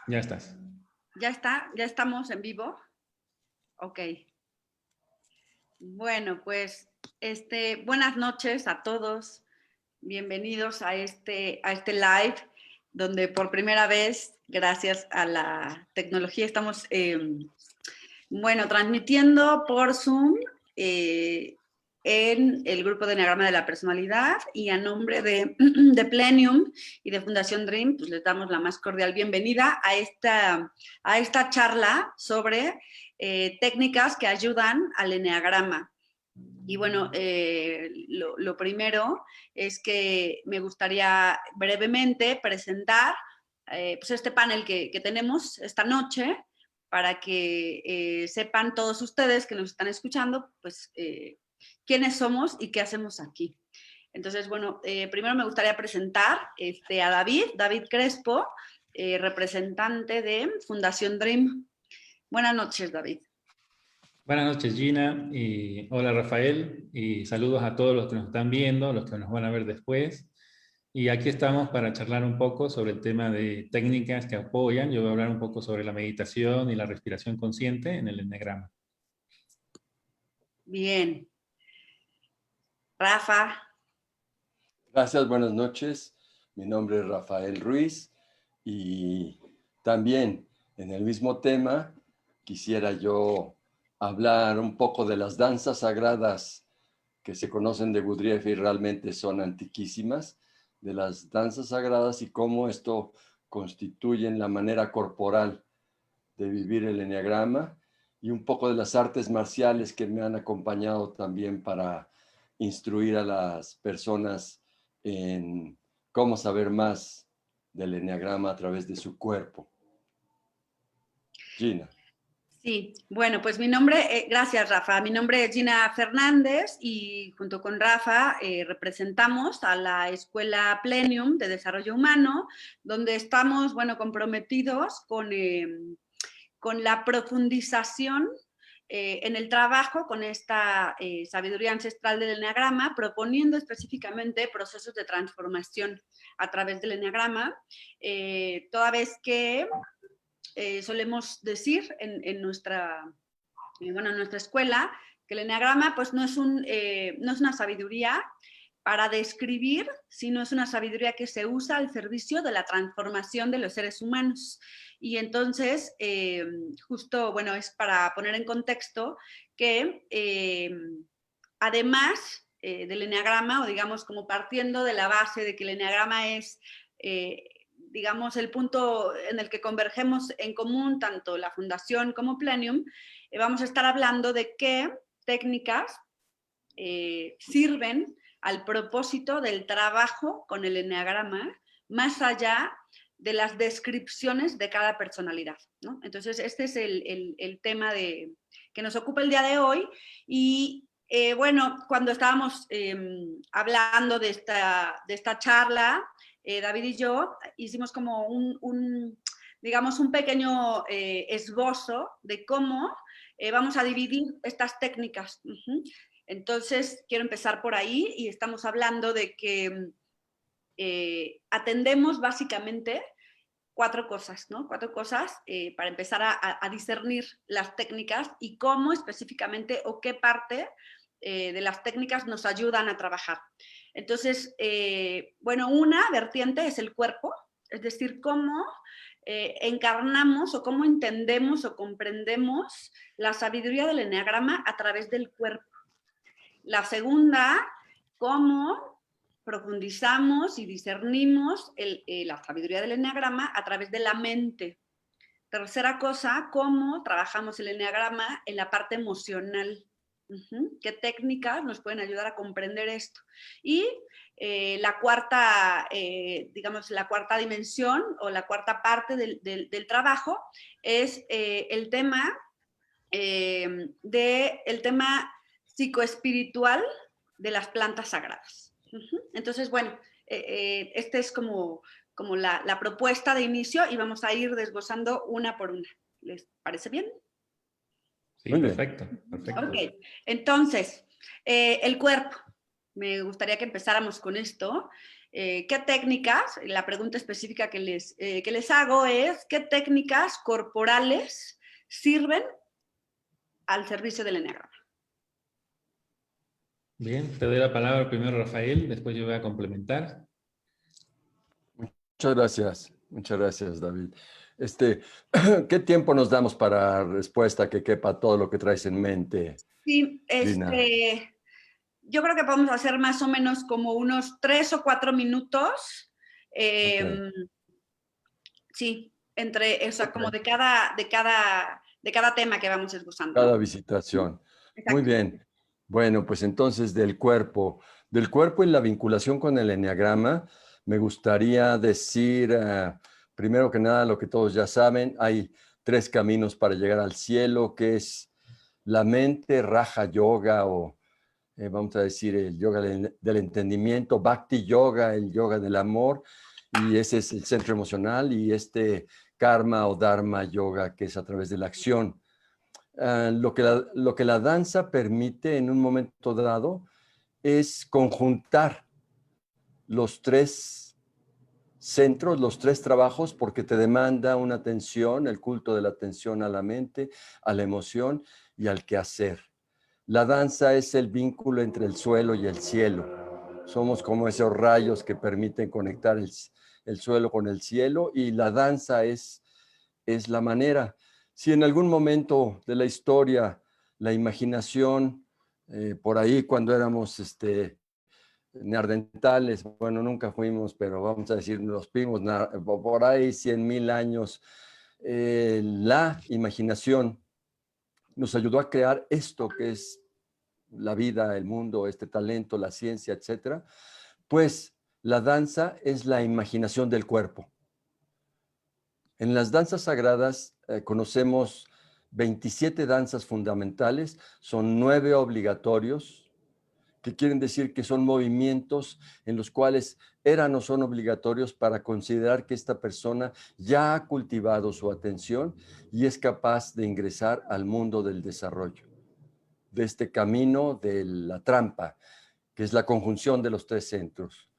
Ya estás. ¿Ya está? ¿Ya estamos en vivo? Ok. Bueno, pues buenas noches a todos. Bienvenidos a este live, donde por primera vez, gracias a la tecnología, estamos transmitiendo por Zoom en el grupo de Enneagrama de la Personalidad, y a nombre de Plenium y de Fundación Dream, pues les damos la más cordial bienvenida a esta charla sobre técnicas que ayudan al enneagrama. Y bueno, lo primero es que me gustaría brevemente presentar pues este panel que tenemos esta noche, para que sepan todos ustedes que nos están escuchando, pues quiénes somos y qué hacemos aquí. Entonces, bueno, primero me gustaría presentar a David Crespo, representante de Fundación Dream. Buenas noches, David. Buenas noches, Gina, y hola, Rafael, y saludos a todos los que nos están viendo, los que nos van a ver después. Y aquí estamos para charlar un poco sobre el tema de técnicas que apoyan. Yo voy a hablar un poco sobre la meditación y la respiración consciente en el enneagrama. Bien. Rafa. Gracias, buenas noches. Mi nombre es Rafael Ruiz y también en el mismo tema quisiera yo hablar un poco de las danzas sagradas que se conocen de Gurdjieff y realmente son antiquísimas, de las danzas sagradas y cómo esto constituye la manera corporal de vivir el enneagrama, y un poco de las artes marciales que me han acompañado también para instruir a las personas en cómo saber más del enneagrama a través de su cuerpo. Gina. Sí, bueno, pues gracias, Rafa. Mi nombre es Gina Fernández y junto con Rafa representamos a la Escuela Plenium de Desarrollo Humano, donde estamos, comprometidos con la profundización en el trabajo con esta sabiduría ancestral del enneagrama, proponiendo específicamente procesos de transformación a través del enneagrama, toda vez que solemos decir en nuestra escuela que el enneagrama pues no es una sabiduría para describir, sino es una sabiduría que se usa al servicio de la transformación de los seres humanos. Y entonces, justo, es para poner en contexto que además del enneagrama, o digamos como partiendo de la base de que el enneagrama es digamos, el punto en el que convergemos en común tanto la Fundación como Plenium, vamos a estar hablando de qué técnicas sirven al propósito del trabajo con el enneagrama, más allá de las descripciones de cada personalidad, ¿no? Entonces, este es el tema que nos ocupa el día de hoy. Y cuando estábamos hablando de esta charla, David y yo hicimos como digamos, un pequeño esbozo de cómo vamos a dividir estas técnicas. Entonces, quiero empezar por ahí, y estamos hablando de que atendemos básicamente cuatro cosas, ¿no? Cuatro cosas para empezar a discernir las técnicas y cómo específicamente o qué parte de las técnicas nos ayudan a trabajar. Entonces, una vertiente es el cuerpo, es decir, cómo encarnamos o cómo entendemos o comprendemos la sabiduría del enneagrama a través del cuerpo. La segunda, cómo profundizamos y discernimos la sabiduría del enneagrama a través de la mente. Tercera cosa, cómo trabajamos el enneagrama en la parte emocional. ¿Qué técnicas nos pueden ayudar a comprender esto? Y la cuarta, digamos, la cuarta dimensión o la cuarta parte del trabajo es el tema psicoespiritual de las plantas sagradas. Entonces, esta es como la propuesta de inicio, y vamos a ir desglosando una por una. ¿Les parece bien? Sí, perfecto, perfecto. Ok, entonces, el cuerpo. Me gustaría que empezáramos con esto. ¿qué técnicas? La pregunta específica que les hago es, ¿qué técnicas corporales sirven al servicio del eneagrama? Bien, te doy la palabra primero, Rafael, después yo voy a complementar. Muchas gracias, David. ¿Qué tiempo nos damos para respuesta que quepa todo lo que traes en mente, Sí, Lina? yo creo que podemos hacer más o menos como unos 3 o 4 minutos. Ok, Sí, entre, o sea, como ok. de cada tema que vamos esbozando, Cada ¿no? visitación. Muy Exacto. bien. Bueno, pues entonces del cuerpo y la vinculación con el eneagrama, me gustaría decir, primero que nada, lo que todos ya saben, hay 3 caminos para llegar al cielo, que es la mente, Raja Yoga o vamos a decir el yoga del entendimiento, Bhakti Yoga, el yoga del amor, y ese es el centro emocional, y Karma o Dharma Yoga, que es a través de la acción. Lo que la danza permite en un momento dado es conjuntar los 3 centros, los 3 trabajos, porque te demanda una atención, el culto de la atención a la mente, a la emoción y al quehacer. La danza es el vínculo entre el suelo y el cielo. Somos como esos rayos que permiten conectar el suelo con el cielo, y la danza es la manera. Si en algún momento de la historia la imaginación, por ahí cuando éramos neandertales, bueno, nunca fuimos, pero vamos a decir, nos fuimos por ahí 100,000 años, la imaginación nos ayudó a crear esto que es la vida, el mundo, este talento, la ciencia, etcétera. Pues la danza es la imaginación del cuerpo. En las danzas sagradas conocemos 27 danzas fundamentales, son 9 obligatorios, que quieren decir que son movimientos en los cuales eran o son obligatorios para considerar que esta persona ya ha cultivado su atención y es capaz de ingresar al mundo del desarrollo, de este camino de la trampa, que es la conjunción de los 3 centros.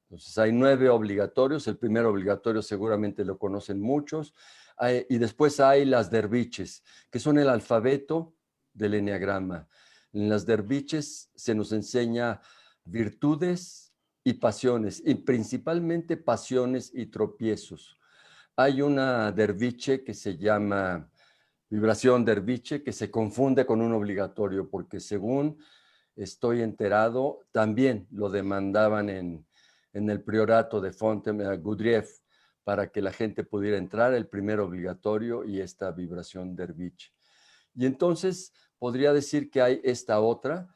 Entonces hay 9 obligatorios, el primer obligatorio seguramente lo conocen muchos, y después hay las derviches, que son el alfabeto del eneagrama. En las derviches se nos enseña virtudes y pasiones, y principalmente pasiones y tropiezos. Hay una derviche que se llama vibración derviche, que se confunde con un obligatorio, porque según estoy enterado, también lo demandaban en el priorato de Gurdjieff para que la gente pudiera entrar, el primer obligatorio y esta vibración derviche. Y entonces podría decir que hay esta otra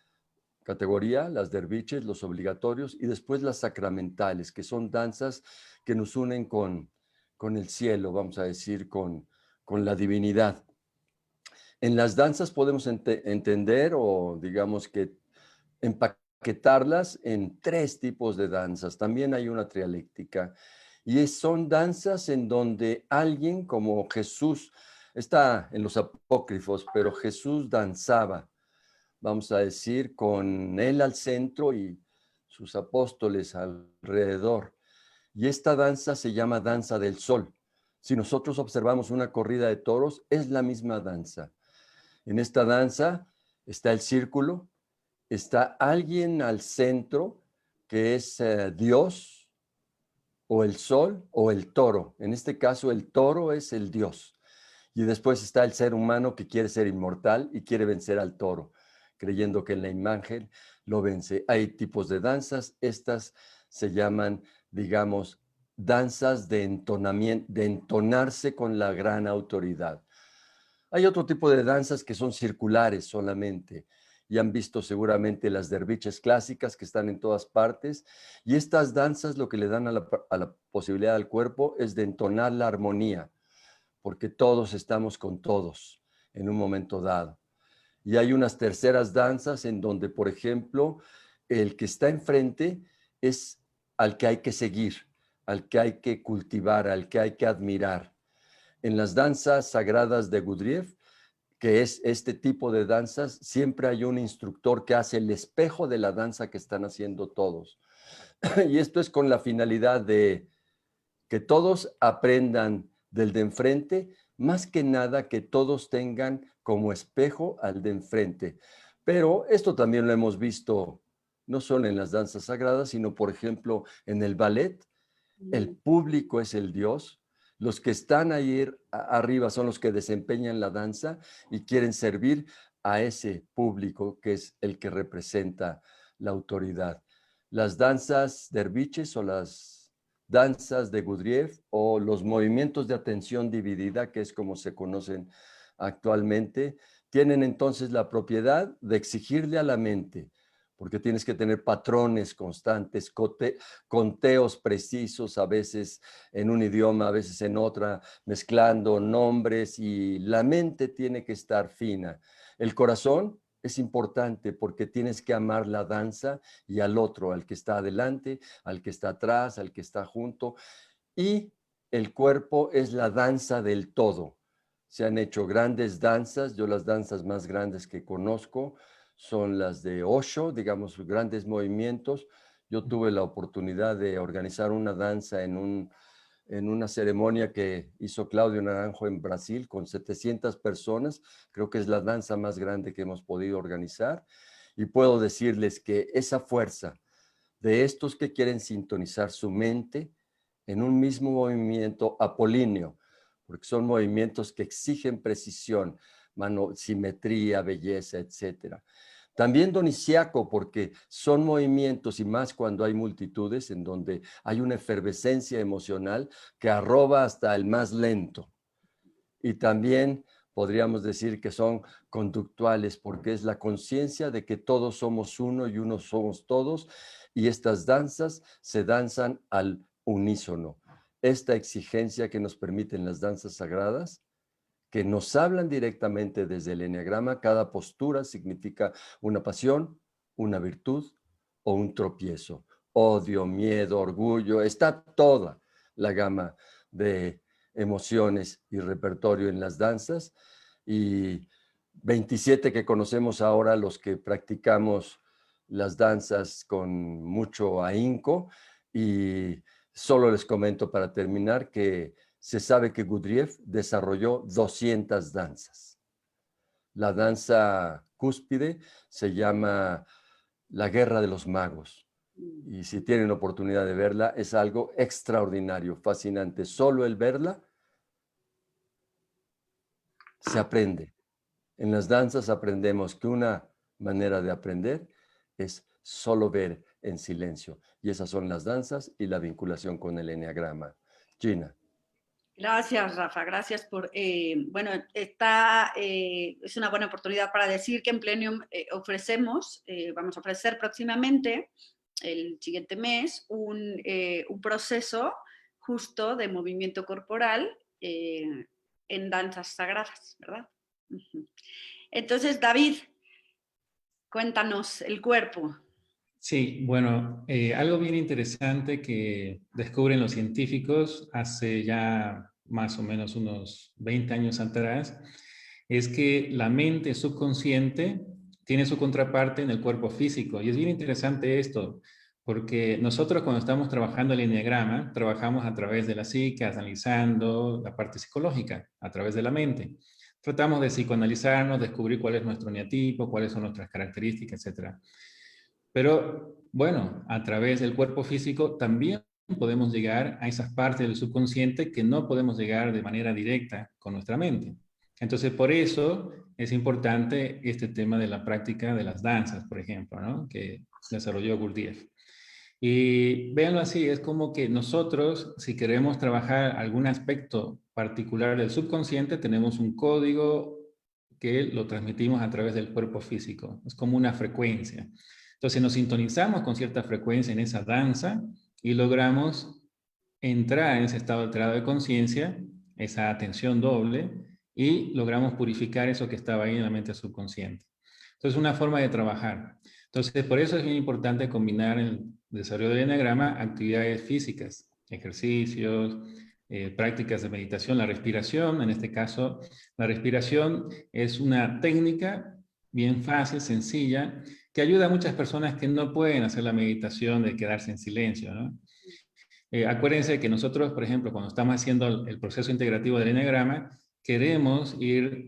categoría, las derviches, los obligatorios, y después las sacramentales, que son danzas que nos unen con el cielo, vamos a decir, con la divinidad. En las danzas podemos entender o digamos que empaquetarlas en 3 tipos de danzas. También hay una trialéctica. Y son danzas en donde alguien como Jesús, está en los apócrifos, pero Jesús danzaba, vamos a decir, con él al centro y sus apóstoles alrededor. Y esta danza se llama danza del sol. Si nosotros observamos una corrida de toros, es la misma danza. En esta danza está el círculo, está alguien al centro que es Dios o el sol o el toro. En este caso el toro es el Dios. Y después está el ser humano que quiere ser inmortal y quiere vencer al toro, creyendo que en la imagen lo vence. Hay tipos de danzas, estas se llaman, digamos, danzas de entonamiento, de entonarse con la gran autoridad. Hay otro tipo de danzas que son circulares solamente, y han visto seguramente las derviches clásicas que están en todas partes, y estas danzas lo que le dan a la posibilidad al cuerpo es de entonar la armonía, porque todos estamos con todos en un momento dado. Y hay unas terceras danzas en donde, por ejemplo, el que está enfrente es al que hay que seguir, al que hay que cultivar, al que hay que admirar. En las danzas sagradas de Gurdjieff, que es este tipo de danzas, siempre hay un instructor que hace el espejo de la danza que están haciendo todos. Y esto es con la finalidad de que todos aprendan del de enfrente, más que nada que todos tengan como espejo al de enfrente. Pero esto también lo hemos visto no solo en las danzas sagradas, sino por ejemplo en el ballet. El público es el Dios. Los que están ahí arriba son los que desempeñan la danza y quieren servir a ese público que es el que representa la autoridad. Las danzas derviches o las danzas de Gurdjieff o los movimientos de atención dividida, que es como se conocen actualmente, tienen entonces la propiedad de exigirle a la mente, porque tienes que tener patrones constantes, conteos precisos, a veces en un idioma, a veces en otra, mezclando nombres, y la mente tiene que estar fina. El corazón es importante porque tienes que amar la danza y al otro, al que está adelante, al que está atrás, al que está junto. Y el cuerpo es la danza del todo. Se han hecho grandes danzas, yo las danzas más grandes que conozco son las de Osho, digamos, grandes movimientos. Yo tuve la oportunidad de organizar una danza en una ceremonia que hizo Claudio Naranjo en Brasil con 700 personas. Creo que es la danza más grande que hemos podido organizar. Y puedo decirles que esa fuerza de estos que quieren sintonizar su mente en un mismo movimiento apolíneo, porque son movimientos que exigen precisión, simetría, belleza, etcétera. También doniciaco, porque son movimientos, y más cuando hay multitudes, en donde hay una efervescencia emocional que arroba hasta el más lento. Y también podríamos decir que son conductuales, porque es la conciencia de que todos somos uno y uno somos todos, y estas danzas se danzan al unísono. Esta exigencia que nos permiten las danzas sagradas, que nos hablan directamente desde el eneagrama, cada postura significa una pasión, una virtud o un tropiezo. Odio, miedo, orgullo, está toda la gama de emociones y repertorio en las danzas, y 27 que conocemos ahora los que practicamos las danzas con mucho ahínco. Y solo les comento para terminar que se sabe que Gurdjieff desarrolló 200 danzas. La danza cúspide se llama La Guerra de los Magos. Y si tienen oportunidad de verla, es algo extraordinario, fascinante. Solo el verla se aprende. En las danzas aprendemos que una manera de aprender es solo ver en silencio. Y esas son las danzas y la vinculación con el eneagrama. Gina. Gracias, Rafa. Gracias por... bueno, es una buena oportunidad para decir que en Plenium vamos a ofrecer próximamente, el siguiente mes, un proceso justo de movimiento corporal en danzas sagradas, ¿verdad? Entonces, David, cuéntanos el cuerpo. Sí, bueno, algo bien interesante que descubren los científicos hace ya más o menos unos 20 años atrás, es que la mente subconsciente tiene su contraparte en el cuerpo físico. Y es bien interesante esto, porque nosotros cuando estamos trabajando el eneagrama, trabajamos a través de la psique, analizando la parte psicológica, a través de la mente. Tratamos de psicoanalizarnos, descubrir cuál es nuestro eneatipo, cuáles son nuestras características, etc. Pero bueno, a través del cuerpo físico también podemos llegar a esas partes del subconsciente que no podemos llegar de manera directa con nuestra mente. Entonces, por eso es importante este tema de la práctica de las danzas, por ejemplo, ¿no? Que desarrolló Gurdjieff. Y véanlo así, es como que nosotros, si queremos trabajar algún aspecto particular del subconsciente, tenemos un código que lo transmitimos a través del cuerpo físico. Es como una frecuencia. Entonces nos sintonizamos con cierta frecuencia en esa danza y logramos entrar en ese estado alterado de conciencia, esa atención doble, y logramos purificar eso que estaba ahí en la mente subconsciente. Entonces, una forma de trabajar. Entonces, por eso es bien importante combinar en el desarrollo del eneagrama actividades físicas, ejercicios, prácticas de meditación, la respiración. En este caso, la respiración es una técnica bien fácil, sencilla, que ayuda a muchas personas que no pueden hacer la meditación de quedarse en silencio, ¿no? Acuérdense que nosotros, por ejemplo, cuando estamos haciendo el proceso integrativo del eneagrama, queremos ir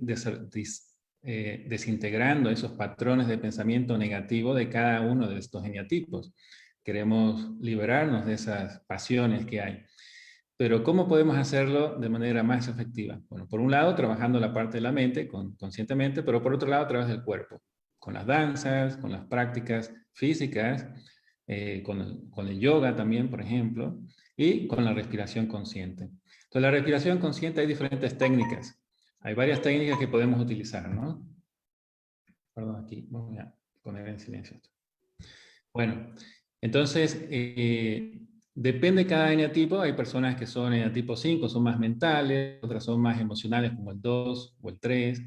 desintegrando esos patrones de pensamiento negativo de cada uno de estos eneatipos. Queremos liberarnos de esas pasiones que hay. Pero ¿cómo podemos hacerlo de manera más efectiva? Bueno, por un lado, trabajando la parte de la mente conscientemente, pero por otro lado, a través del cuerpo, con las danzas, con las prácticas físicas, con el yoga también, por ejemplo, y con la respiración consciente. Entonces, la respiración consciente hay diferentes técnicas. Hay varias técnicas que podemos utilizar, ¿no? Perdón, aquí, voy a poner en silencio esto. Bueno, entonces, depende de cada eneatipo. Hay personas que son eneatipo 5, son más mentales, otras son más emocionales, como el 2 o el 3,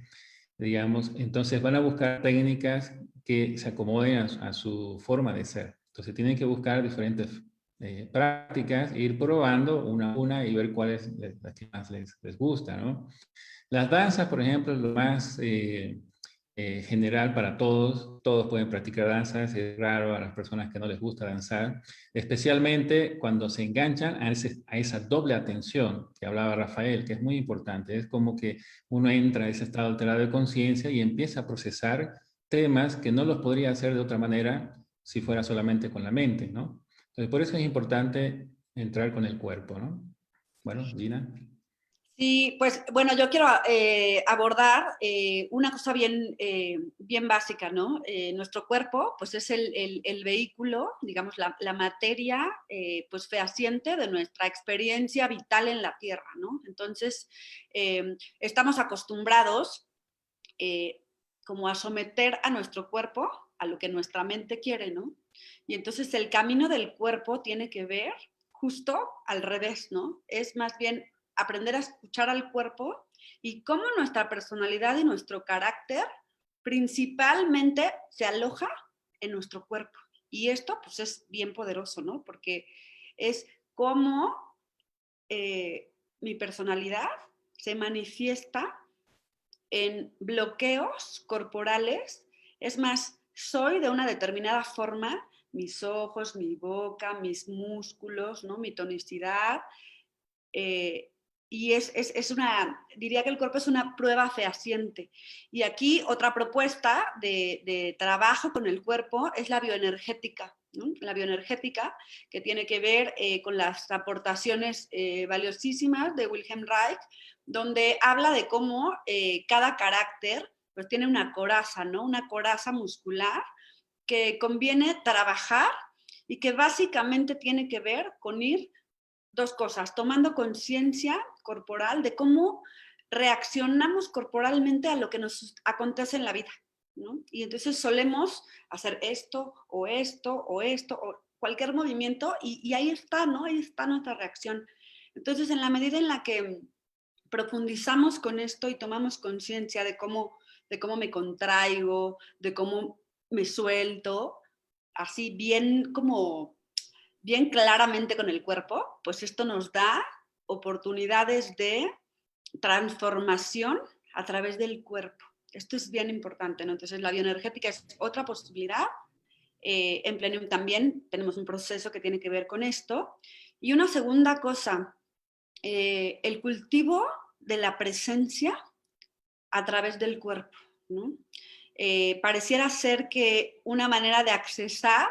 digamos. Entonces, van a buscar técnicas que se acomoden a su forma de ser. Entonces, tienen que buscar diferentes prácticas, ir probando una a una y ver cuál es la que más les gusta, ¿no? Las danzas, por ejemplo, es lo más general para todos. Todos pueden practicar danzas. Es raro a las personas que no les gusta danzar, especialmente cuando se enganchan a esa doble atención que hablaba Rafael, que es muy importante. Es como que uno entra en ese estado alterado de conciencia y empieza a procesar temas que no los podría hacer de otra manera si fuera solamente con la mente, ¿no? Entonces, por eso es importante entrar con el cuerpo, ¿no? Bueno, Gina. Sí, pues bueno, yo quiero abordar una cosa bien básica, ¿no? Nuestro cuerpo, pues es el vehículo, digamos, la materia, pues fehaciente de nuestra experiencia vital en la Tierra, ¿no? Entonces, estamos acostumbrados como a someter a nuestro cuerpo a lo que nuestra mente quiere, ¿no? Y entonces el camino del cuerpo tiene que ver justo al revés, ¿no? Es más bien aprender a escuchar al cuerpo y cómo nuestra personalidad y nuestro carácter principalmente se aloja en nuestro cuerpo. Y esto pues es bien poderoso, ¿no? Porque es cómo mi personalidad se manifiesta en bloqueos corporales. Es más, soy de una determinada forma, mis ojos, mi boca, mis músculos, ¿no? Mi tonicidad, y diría que el cuerpo es una prueba fehaciente. Y aquí otra propuesta de trabajo con el cuerpo es la bioenergética, ¿no? La bioenergética, que tiene que ver con las aportaciones valiosísimas de Wilhelm Reich, donde habla de cómo cada carácter pues, tiene una coraza, ¿no? Una coraza muscular que conviene trabajar y que básicamente tiene que ver con ir dos cosas, tomando conciencia corporal de cómo reaccionamos corporalmente a lo que nos acontece en la vida, ¿no? Y entonces solemos hacer esto o esto o esto o cualquier movimiento y ahí está, ¿no? Ahí está nuestra reacción. Entonces, en la medida en la que profundizamos con esto y tomamos conciencia de cómo me contraigo, de cómo me suelto, así bien como bien claramente con el cuerpo, pues esto nos da oportunidades de transformación a través del cuerpo. Esto es bien importante, ¿no? Entonces la bioenergética es otra posibilidad. En Plenium también tenemos un proceso que tiene que ver con esto. Y una segunda cosa, el cultivo de la presencia a través del cuerpo, ¿no? Pareciera ser que una manera de accesar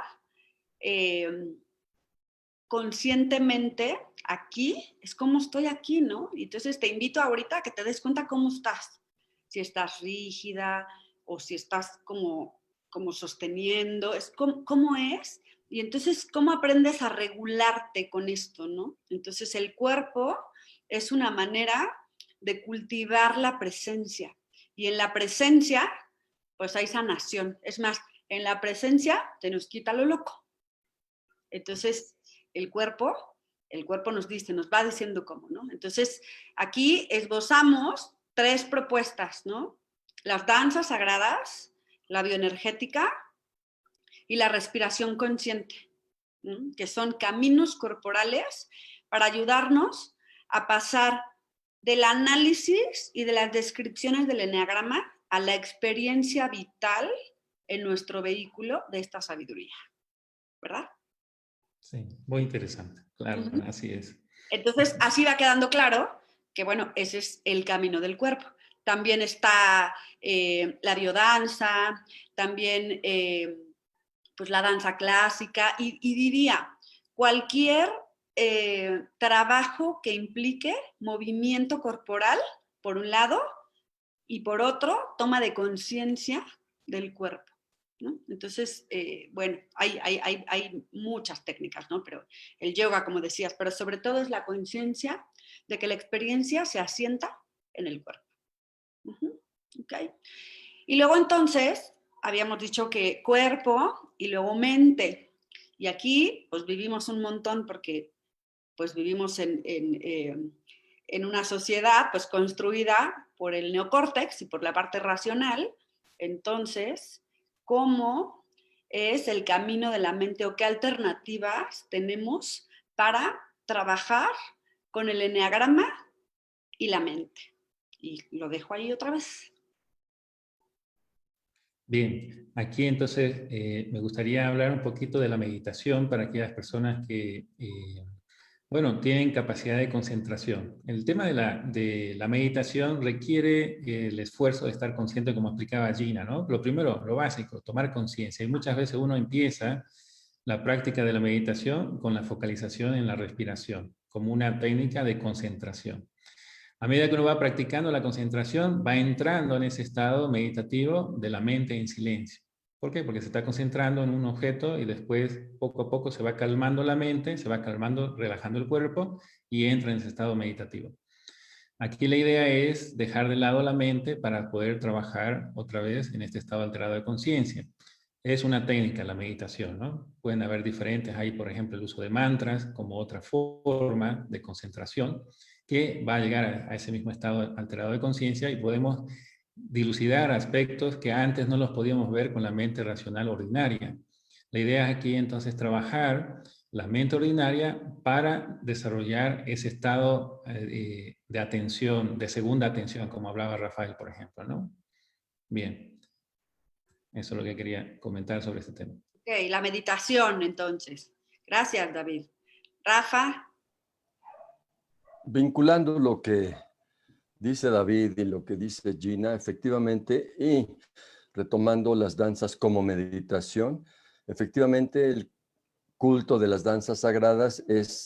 conscientemente aquí es como estoy aquí, ¿no? Y entonces te invito ahorita a que te des cuenta cómo estás. Si estás rígida o si estás como sosteniendo, es cómo es. Y entonces, ¿cómo aprendes a regularte con esto, no? Entonces, el cuerpo es una manera de cultivar la presencia. Y en la presencia, pues hay sanación. Es más, en la presencia te nos quita lo loco. Entonces, el cuerpo nos dice, nos va diciendo cómo, ¿no? Entonces, aquí esbozamos 3 propuestas, ¿no? Las danzas sagradas, la bioenergética y la respiración consciente, ¿no? Que son caminos corporales para ayudarnos a pasar del análisis y de las descripciones del eneagrama a la experiencia vital en nuestro vehículo de esta sabiduría, ¿verdad? Sí, muy interesante, claro, Ujú. así es. Entonces, así va quedando claro que, bueno, ese es el camino del cuerpo. También está la biodanza, también pues la danza clásica y diría cualquier trabajo que implique movimiento corporal, por un lado, y por otro, toma de conciencia del cuerpo, ¿no? Entonces, bueno, hay muchas técnicas, ¿no? Pero el yoga, como decías, pero sobre todo es la conciencia de que la experiencia se asienta en el cuerpo. ¿Okay? Y luego entonces, habíamos dicho que cuerpo y luego mente. Y aquí, pues vivimos un montón porque pues vivimos en una sociedad pues construida por el neocórtex y por la parte racional. Entonces, ¿cómo es el camino de la mente o qué alternativas tenemos para trabajar con el eneagrama y la mente? Y lo dejo ahí otra vez. Bien, aquí entonces me gustaría hablar un poquito de la meditación para aquellas personas que, bueno, tienen capacidad de concentración. El tema de la meditación requiere el esfuerzo de estar consciente, como explicaba Gina, ¿no? Lo primero, lo básico, tomar conciencia. Y muchas veces uno empieza la práctica de la meditación con la focalización en la respiración, como una técnica de concentración. A medida que uno va practicando la concentración, va entrando en ese estado meditativo de la mente en silencio. ¿Por qué? Porque se está concentrando en un objeto y después, poco a poco, se va calmando la mente, se va calmando, relajando el cuerpo y entra en ese estado meditativo. Aquí la idea es dejar de lado la mente para poder trabajar otra vez en este estado alterado de conciencia. Es una técnica la meditación, ¿no? Pueden haber diferentes, hay por ejemplo el uso de mantras como otra forma de concentración que va a llegar a ese mismo estado alterado de conciencia y podemos dilucidar aspectos que antes no los podíamos ver con la mente racional ordinaria. La idea es aquí entonces trabajar la mente ordinaria para desarrollar ese estado de atención, de segunda atención, como hablaba Rafael, por ejemplo, ¿no? Bien, eso es lo que quería comentar sobre este tema. Ok, la meditación entonces. Gracias, David. Rafa. Vinculando lo que dice David y lo que dice Gina, efectivamente, y retomando las danzas como meditación, efectivamente el culto de las danzas sagradas es,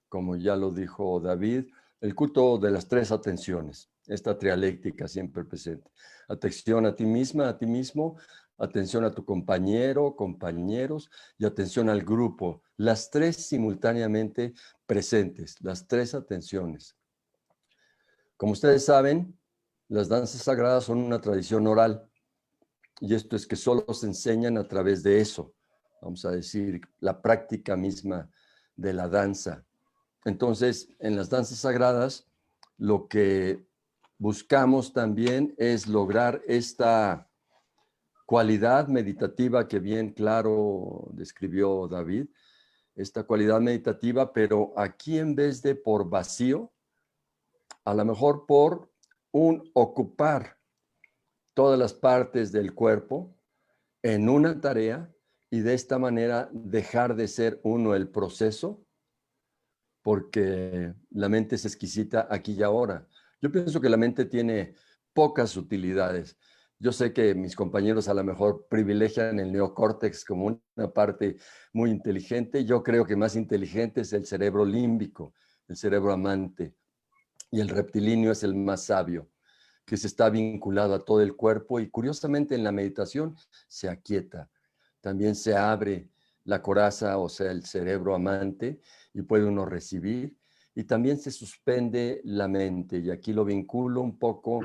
como ya lo dijo David, el culto de las tres atenciones, esta trialéctica siempre presente. Atención a ti misma, a ti mismo, atención a tu compañero, compañeros y atención al grupo. Las tres simultáneamente presentes, las tres atenciones. Como ustedes saben, las danzas sagradas son una tradición oral y esto es que solo se enseñan a través de eso, vamos a decir, la práctica misma de la danza. Entonces, en las danzas sagradas, lo que buscamos también es lograr esta cualidad meditativa que bien claro describió David, esta cualidad meditativa, pero aquí en vez de por vacío, a lo mejor por un ocupar todas las partes del cuerpo en una tarea y de esta manera dejar de ser uno el proceso, porque la mente es exquisita aquí y ahora. Yo pienso que la mente tiene pocas utilidades. Yo sé que mis compañeros a lo mejor privilegian el neocórtex como una parte muy inteligente. Yo creo que más inteligente es el cerebro límbico, el cerebro amante, y el reptilíneo es el más sabio, que se está vinculado a todo el cuerpo y curiosamente en la meditación se aquieta. También se abre la coraza, o sea, el cerebro amante, y puede uno recibir. Y también se suspende la mente, y aquí lo vinculo un poco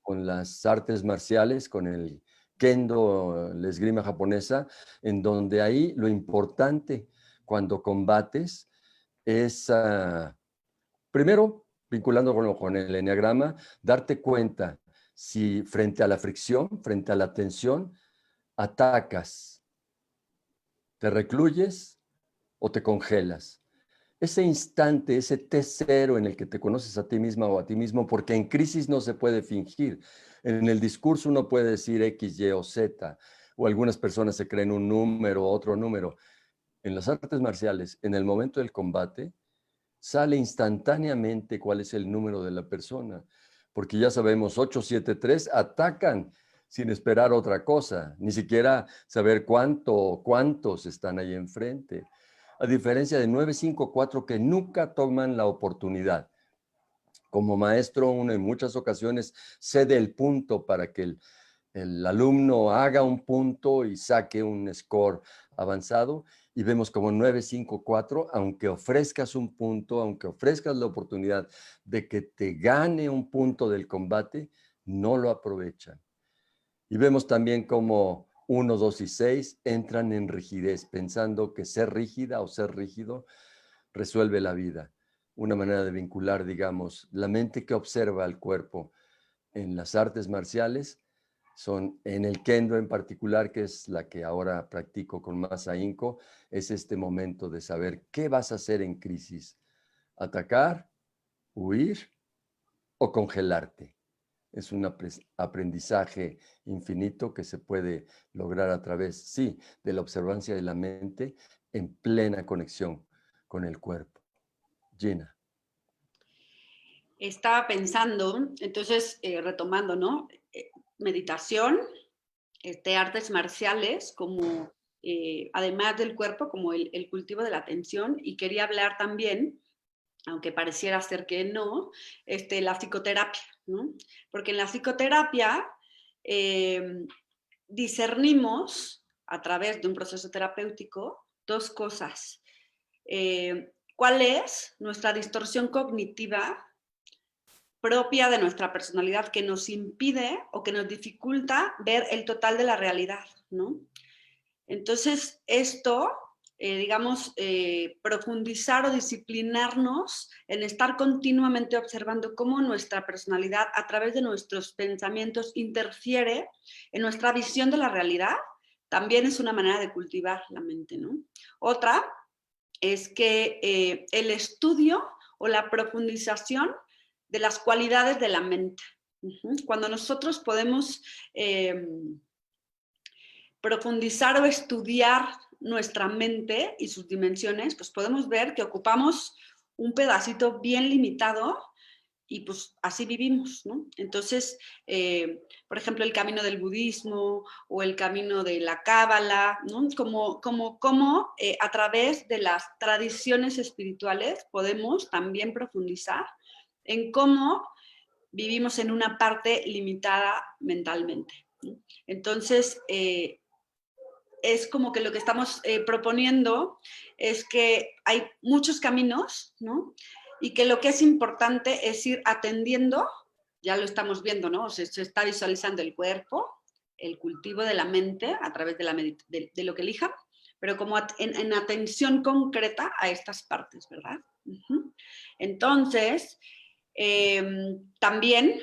con las artes marciales, con el kendo, la esgrima japonesa, en donde ahí lo importante cuando combates es, primero, vinculando con el eneagrama, darte cuenta si frente a la fricción, frente a la tensión, atacas, te recluyes o te congelas. Ese instante, ese T0 en el que te conoces a ti misma o a ti mismo, porque en crisis no se puede fingir. En el discurso uno puede decir X, Y o Z, o algunas personas se creen un número, otro número. En las artes marciales, en el momento del combate, sale instantáneamente cuál es el número de la persona, porque ya sabemos, 873 atacan sin esperar otra cosa, ni siquiera saber cuántos están ahí enfrente, a diferencia de 954 que nunca toman la oportunidad. Como maestro, uno en muchas ocasiones cede el punto para que el alumno haga un punto y saque un score avanzado, y vemos como 954, aunque ofrezcas un punto, aunque ofrezcas la oportunidad de que te gane un punto del combate, no lo aprovechan. Y vemos también como 1, 2 y 6 entran en rigidez, pensando que ser rígida o ser rígido resuelve la vida. Una manera de vincular, digamos, la mente que observa al cuerpo en las artes marciales son, en el kendo en particular, que es la que ahora practico con más ahínco, es este momento de saber qué vas a hacer en crisis: atacar, huir o congelarte. Es un aprendizaje infinito que se puede lograr a través, sí, de la observancia de la mente en plena conexión con el cuerpo. Gina. Estaba pensando, entonces, retomando, ¿no? Meditación, artes marciales, como además del cuerpo, como el cultivo de la atención, y quería hablar también, aunque pareciera ser que no, la psicoterapia, ¿no? Porque en la psicoterapia discernimos a través de un proceso terapéutico dos cosas. ¿Cuál es nuestra distorsión cognitiva propia de nuestra personalidad que nos impide o que nos dificulta ver el total de la realidad, ¿no? Entonces, esto, digamos, profundizar o disciplinarnos en estar continuamente observando cómo nuestra personalidad a través de nuestros pensamientos interfiere en nuestra visión de la realidad, también es una manera de cultivar la mente, ¿no? Otra es que el estudio o la profundización de las cualidades de la mente. Cuando nosotros podemos profundizar o estudiar nuestra mente y sus dimensiones, pues podemos ver que ocupamos un pedacito bien limitado y pues así vivimos, ¿no? Entonces, por ejemplo, el camino del budismo o el camino de la cábala, ¿no? Como a través de las tradiciones espirituales podemos también profundizar en cómo vivimos en una parte limitada mentalmente, ¿no? Entonces, es como que lo que estamos proponiendo es que hay muchos caminos, ¿no? Y que lo que es importante es ir atendiendo, ya lo estamos viendo, ¿no? Se está visualizando el cuerpo, el cultivo de la mente a través de lo que elija, pero como en atención concreta a estas partes, ¿verdad? Entonces, también,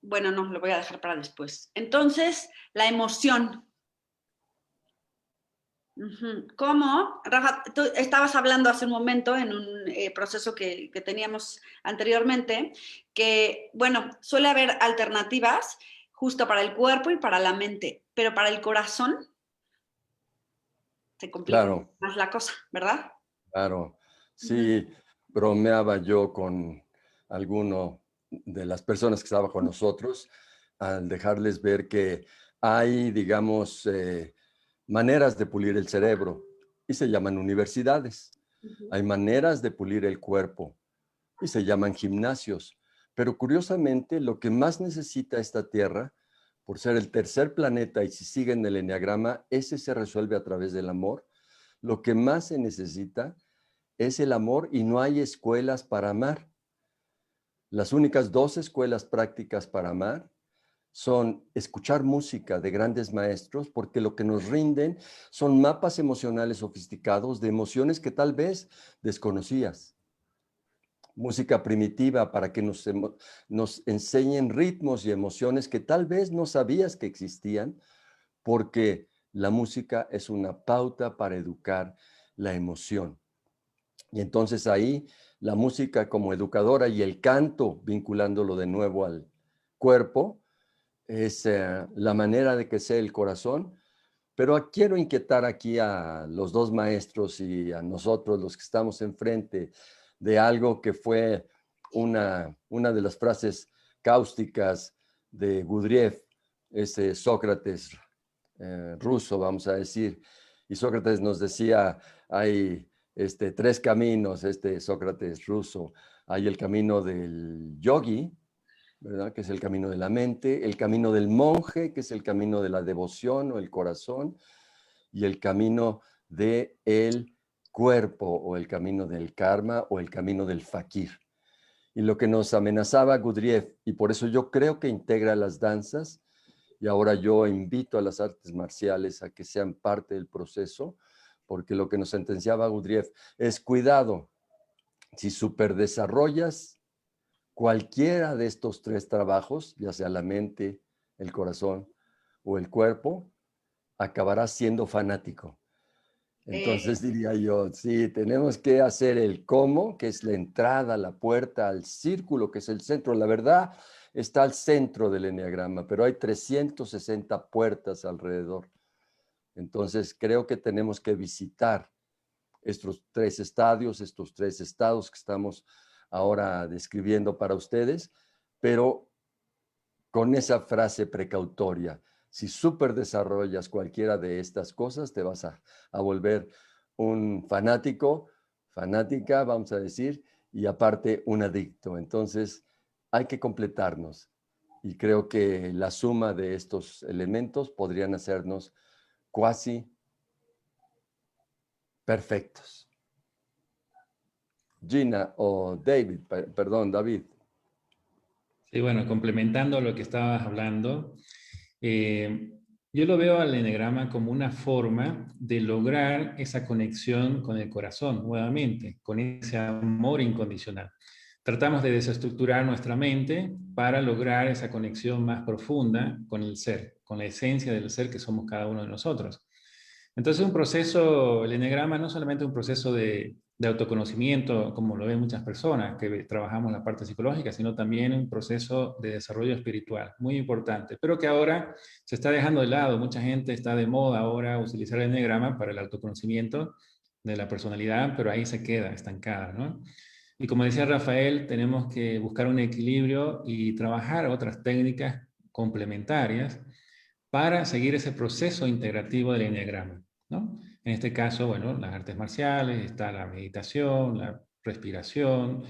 bueno, no, lo voy a dejar para después. Entonces, la emoción. ¿Cómo? Rafa, tú estabas hablando hace un momento en un proceso que teníamos anteriormente, que, bueno, suele haber alternativas justo para el cuerpo y para la mente, pero para el corazón se complica Claro, más la cosa, ¿verdad? claro. Uh-huh. Sí, bromeaba yo con alguno de las personas que estaban con nosotros al dejarles ver que hay, digamos, maneras de pulir el cerebro y se llaman universidades. Uh-huh. Hay maneras de pulir el cuerpo y se llaman gimnasios. Pero curiosamente, lo que más necesita esta Tierra, por ser el tercer planeta y si sigue en el eneagrama, ese se resuelve a través del amor. Lo que más se necesita es el amor y no hay escuelas para amar. Las únicas dos escuelas prácticas para amar son escuchar música de grandes maestros, porque lo que nos rinden son mapas emocionales sofisticados de emociones que tal vez desconocías. Música primitiva para que nos enseñen ritmos y emociones que tal vez no sabías que existían, porque la música es una pauta para educar la emoción. Y entonces ahí la música como educadora y el canto, vinculándolo de nuevo cuerpo, es la manera de que sea el corazón. Pero quiero inquietar aquí a los dos maestros y a nosotros, los que estamos enfrente, de algo que fue una de las frases cáusticas de Gurdjieff, ese Sócrates ruso, vamos a decir. Y Sócrates nos decía, hay tres caminos, Sócrates ruso. Hay el camino del yogi, ¿verdad? Que es el camino de la mente, el camino del monje, que es el camino de la devoción o el corazón, y el camino del cuerpo o el camino del karma o el camino del fakir. Y lo que nos amenazaba Gurdjieff, y por eso yo creo que integra las danzas, y ahora yo invito a las artes marciales a que sean parte del proceso, porque lo que nos sentenciaba Gurdjieff es cuidado, si superdesarrollas cualquiera de estos tres trabajos, ya sea la mente, el corazón o el cuerpo, acabarás siendo fanático. Entonces diría yo, sí, tenemos que hacer el cómo, que es la entrada, la puerta, al círculo, que es el centro. La verdad está al centro del eneagrama, pero hay 360 puertas alrededor. Entonces creo que tenemos que visitar estos tres estadios, estos tres estados que estamos ahora describiendo para ustedes, pero con esa frase precautoria. Si súper desarrollas cualquiera de estas cosas, te vas a volver un fanático, fanática, vamos a decir, y aparte un adicto. Entonces, hay que completarnos. Y creo que la suma de estos elementos podrían hacernos cuasi perfectos. Gina o David, perdón, David. Sí, bueno, complementando lo que estabas hablando, yo lo veo al eneagrama como una forma de lograr esa conexión con el corazón, nuevamente, con ese amor incondicional. Tratamos de desestructurar nuestra mente para lograr esa conexión más profunda con el ser, con la esencia del ser que somos cada uno de nosotros. Entonces, un proceso, el eneagrama no solamente un proceso de autoconocimiento, como lo ven muchas personas que trabajamos la parte psicológica, sino también un proceso de desarrollo espiritual, muy importante, pero que ahora se está dejando de lado. Mucha gente está de moda ahora utilizar el eneagrama para el autoconocimiento de la personalidad, pero ahí se queda estancada, ¿no? Y como decía Rafael, tenemos que buscar un equilibrio y trabajar otras técnicas complementarias para seguir ese proceso integrativo del eneagrama, ¿no? En este caso, bueno, las artes marciales, está la meditación, la respiración,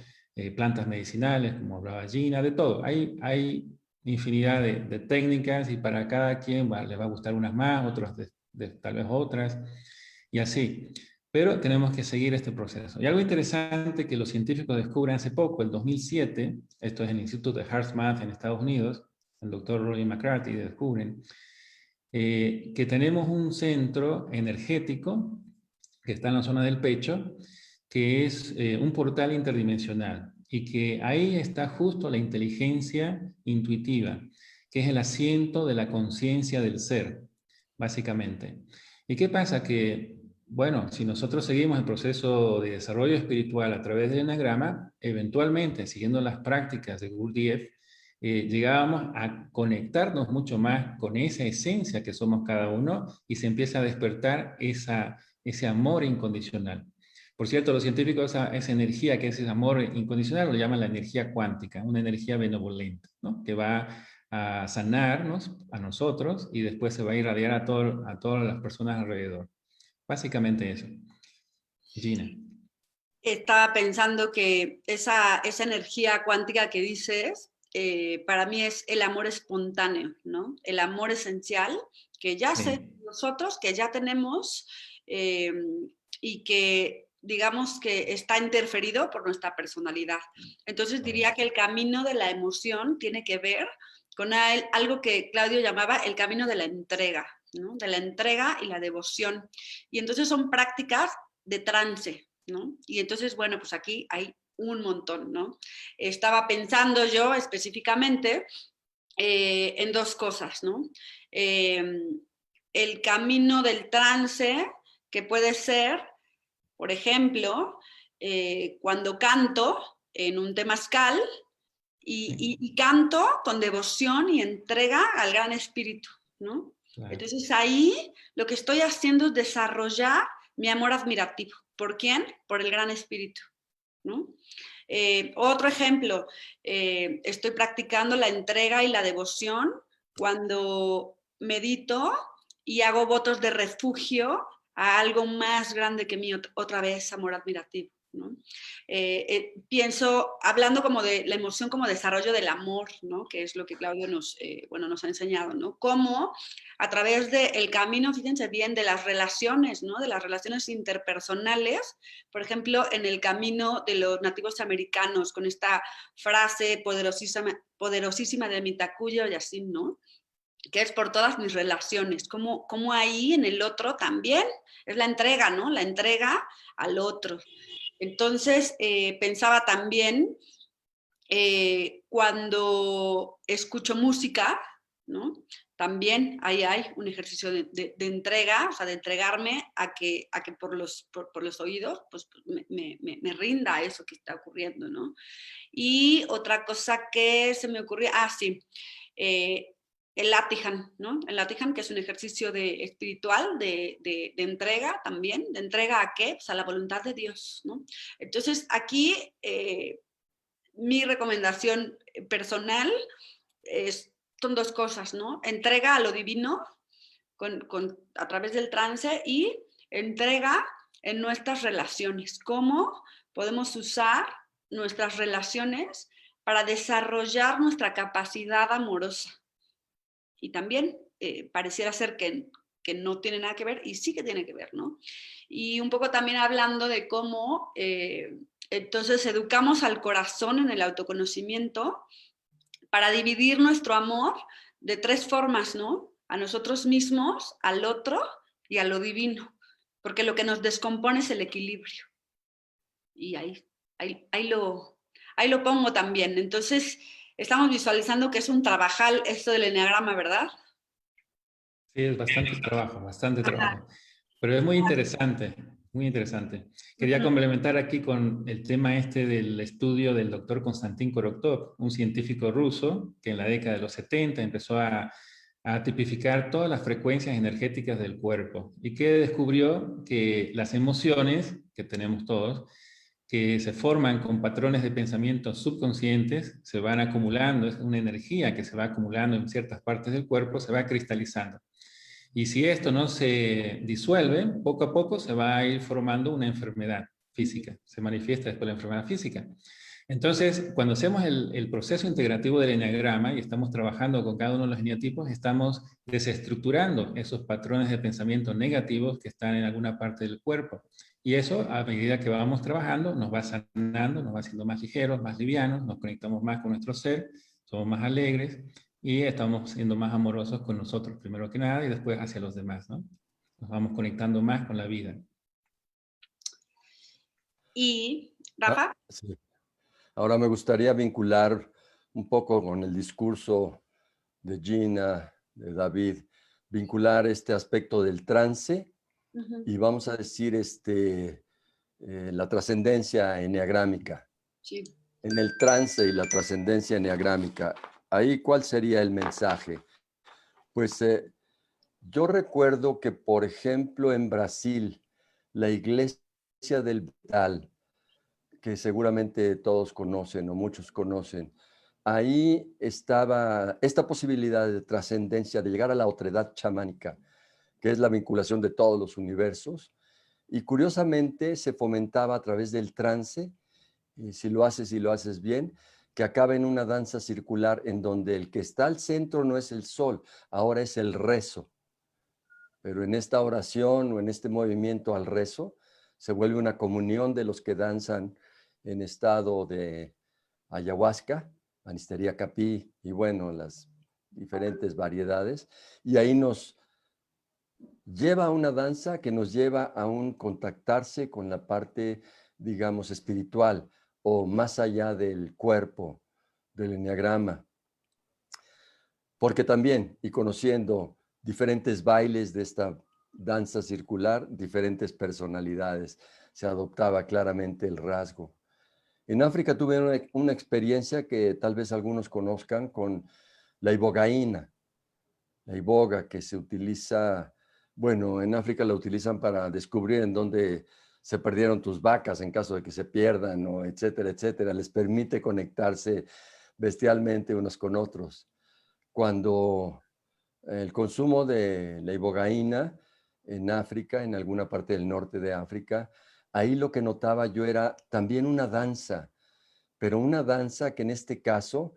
plantas medicinales, como hablaba Gina, de todo. Hay infinidad de técnicas y para cada quien le va a gustar unas más, otras tal vez otras, y así. Pero tenemos que seguir este proceso. Y algo interesante que los científicos descubren hace poco, el 2007, esto es el Instituto de HeartMath en Estados Unidos, el doctor Roy McCarthy descubren, que tenemos un centro energético que está en la zona del pecho, que es un portal interdimensional y que ahí está justo la inteligencia intuitiva, que es el asiento de la conciencia del ser, básicamente. ¿Y qué pasa? Que, bueno, si nosotros seguimos el proceso de desarrollo espiritual a través del enagrama, eventualmente, siguiendo las prácticas de Gurdjieff, llegábamos a conectarnos mucho más con esa esencia que somos cada uno y se empieza a despertar ese amor incondicional. Por cierto, los científicos esa energía que es ese amor incondicional lo llaman la energía cuántica, una energía benevolente, ¿no? Que va a sanarnos a nosotros y después se va a irradiar a todas las personas alrededor. Básicamente eso. Gina. Estaba pensando que esa energía cuántica que dices, para mí es el amor espontáneo, ¿no? El amor esencial que ya sé nosotros, que ya tenemos y que digamos que está interferido por nuestra personalidad. Entonces diría que el camino de la emoción tiene que ver con algo que Claudio llamaba el camino de la entrega, ¿no? De la entrega y la devoción. Y entonces son prácticas de trance, ¿no? Y entonces, bueno, pues aquí hay un montón, ¿no? Estaba pensando yo específicamente en dos cosas, ¿no? El camino del trance, que puede ser, por ejemplo, cuando canto en un temazcal y canto con devoción y entrega al Gran Espíritu, ¿no? Claro. Entonces ahí lo que estoy haciendo es desarrollar mi amor admirativo. ¿Por quién? Por el Gran Espíritu, ¿no? Otro ejemplo, estoy practicando la entrega y la devoción cuando medito y hago votos de refugio a algo más grande que mí, otra vez amor admirativo, ¿no? Pienso, hablando como de la emoción como desarrollo del amor, ¿no? Que es lo que Claudio nos ha enseñado, ¿no? Cómo a través del camino, fíjense bien, de las relaciones, ¿no? De las relaciones interpersonales, por ejemplo, en el camino de los nativos americanos, con esta frase poderosísima de Mitakuye Oyasin, ¿no? Que es por todas mis relaciones, como ahí en el otro también es la entrega, ¿no? La entrega al otro. Entonces, pensaba también cuando escucho música, ¿no? También ahí hay un ejercicio de entrega, o sea, de entregarme a que por los oídos pues, me rinda eso que está ocurriendo, ¿no? Y otra cosa que se me ocurrió, sí, el Latihan, ¿no? El Latihan, que es un ejercicio espiritual de entrega también. ¿De entrega a qué? Pues a la voluntad de Dios, ¿no? Entonces, aquí mi recomendación personal son dos cosas, ¿no? Entrega a lo divino a través del trance y entrega en nuestras relaciones. ¿Cómo podemos usar nuestras relaciones para desarrollar nuestra capacidad amorosa? Y también pareciera ser que no tiene nada que ver, y sí que tiene que ver, ¿no? Y un poco también hablando de cómo entonces educamos al corazón en el autoconocimiento para dividir nuestro amor de tres formas, ¿no? A nosotros mismos, al otro y a lo divino, porque lo que nos descompone es el equilibrio. Y ahí lo pongo también. Entonces, estamos visualizando que es un trabajal esto del eneagrama, ¿verdad? Sí, es bastante trabajo, bastante trabajo. Pero es muy interesante, muy interesante. Quería complementar aquí con el tema este del estudio del doctor Konstantin Korotkov, un científico ruso que en la década de los 70 empezó a tipificar todas las frecuencias energéticas del cuerpo y que descubrió que las emociones que tenemos todos, que se forman con patrones de pensamiento subconscientes, se van acumulando, es una energía que se va acumulando en ciertas partes del cuerpo, se va cristalizando. Y si esto no se disuelve, poco a poco se va a ir formando una enfermedad física, se manifiesta después la enfermedad física. Entonces, cuando hacemos el proceso integrativo del eneagrama y estamos trabajando con cada uno de los eneatipos, estamos desestructurando esos patrones de pensamiento negativos que están en alguna parte del cuerpo. Y eso, a medida que vamos trabajando, nos va sanando, nos va haciendo más ligeros, más livianos, nos conectamos más con nuestro ser, somos más alegres y estamos siendo más amorosos con nosotros, primero que nada, y después hacia los demás, ¿no? Nos vamos conectando más con la vida. Y, Rafa. Sí. Ahora me gustaría vincular un poco con el discurso de Gina, de David, vincular este aspecto del trance y vamos a decir la trascendencia eneagrámica. Sí. En el trance y la trascendencia eneagrámica, ahí ¿cuál sería el mensaje? Pues yo recuerdo que, por ejemplo, en Brasil, la iglesia del Vital, que seguramente todos conocen o muchos conocen, ahí estaba esta posibilidad de trascendencia, de llegar a la otredad chamánica, que es la vinculación de todos los universos, y curiosamente se fomentaba a través del trance, y si lo haces bien, que acaba en una danza circular en donde el que está al centro no es el sol, ahora es el rezo. Pero en esta oración o en este movimiento al rezo, se vuelve una comunión de los que danzan en estado de ayahuasca, Anisteria Capí y bueno, las diferentes variedades. Y ahí nos lleva a una danza que nos lleva a un contactarse con la parte, digamos, espiritual o más allá del cuerpo, del eneagrama. Porque también, y conociendo diferentes bailes de esta danza circular, diferentes personalidades, se adoptaba claramente el rasgo. En África tuve una experiencia que tal vez algunos conozcan con la ibogaína. La iboga que se utiliza, bueno, en África la utilizan para descubrir en dónde se perdieron tus vacas en caso de que se pierdan, o etcétera, etcétera. Les permite conectarse bestialmente unos con otros. Cuando el consumo de la ibogaína en África, en alguna parte del norte de África, ahí lo que notaba yo era también una danza, pero una danza que en este caso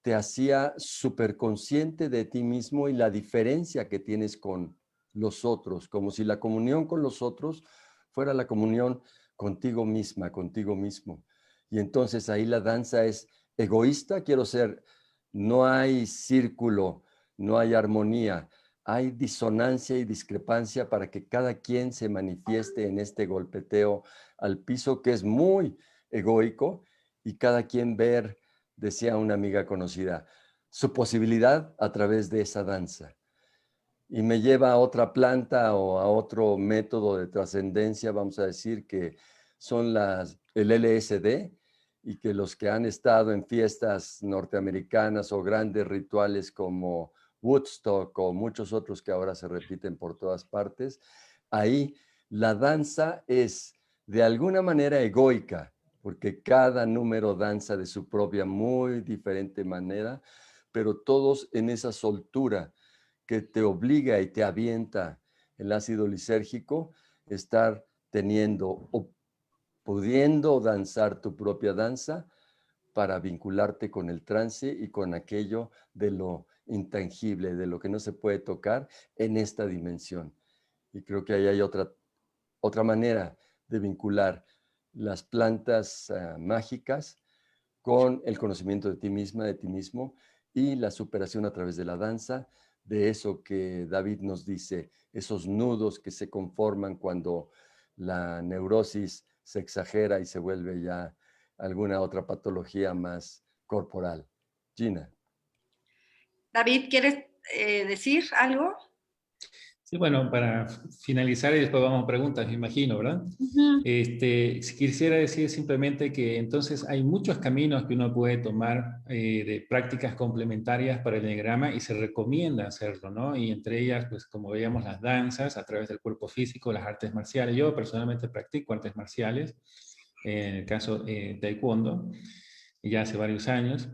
te hacía súper consciente de ti mismo y la diferencia que tienes con los otros, como si la comunión con los otros fuera la comunión contigo misma, contigo mismo. Y entonces ahí la danza es egoísta, quiero ser, no hay círculo, no hay armonía, hay disonancia y discrepancia para que cada quien se manifieste en este golpeteo al piso que es muy egoico, y cada quien ver, decía una amiga conocida, su posibilidad a través de esa danza. Y me lleva a otra planta o a otro método de trascendencia, vamos a decir, que son el LSD, y que los que han estado en fiestas norteamericanas o grandes rituales como Woodstock o muchos otros que ahora se repiten por todas partes, ahí la danza es de alguna manera egoica, porque cada número danza de su propia muy diferente manera, pero todos en esa soltura que te obliga y te avienta el ácido lisérgico, estar teniendo o pudiendo danzar tu propia danza para vincularte con el trance y con aquello de lo intangible, de lo que no se puede tocar en esta dimensión. Y creo que ahí hay otra manera de vincular las plantas mágicas con el conocimiento de ti misma, de ti mismo, y la superación a través de la danza, de eso que David nos dice, esos nudos que se conforman cuando la neurosis se exagera y se vuelve ya alguna otra patología más corporal. Gina. David, ¿quieres decir algo? Sí, bueno, para finalizar y después vamos a preguntas, me imagino, ¿verdad? Ujú. Si quisiera decir simplemente que entonces hay muchos caminos que uno puede tomar de prácticas complementarias para el enneagrama y se recomienda hacerlo, ¿no? Y entre ellas, pues como veíamos, las danzas a través del cuerpo físico, las artes marciales. Yo personalmente practico artes marciales, en el caso taekwondo, ya hace varios años.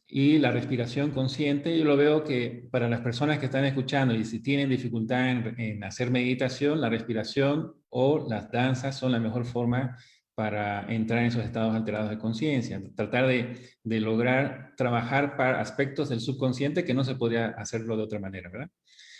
Y la respiración consciente, yo lo veo que para las personas que están escuchando y si tienen dificultad en hacer meditación, la respiración o las danzas son la mejor forma para entrar en esos estados alterados de conciencia. Tratar de lograr trabajar para aspectos del subconsciente que no se podría hacerlo de otra manera, ¿verdad?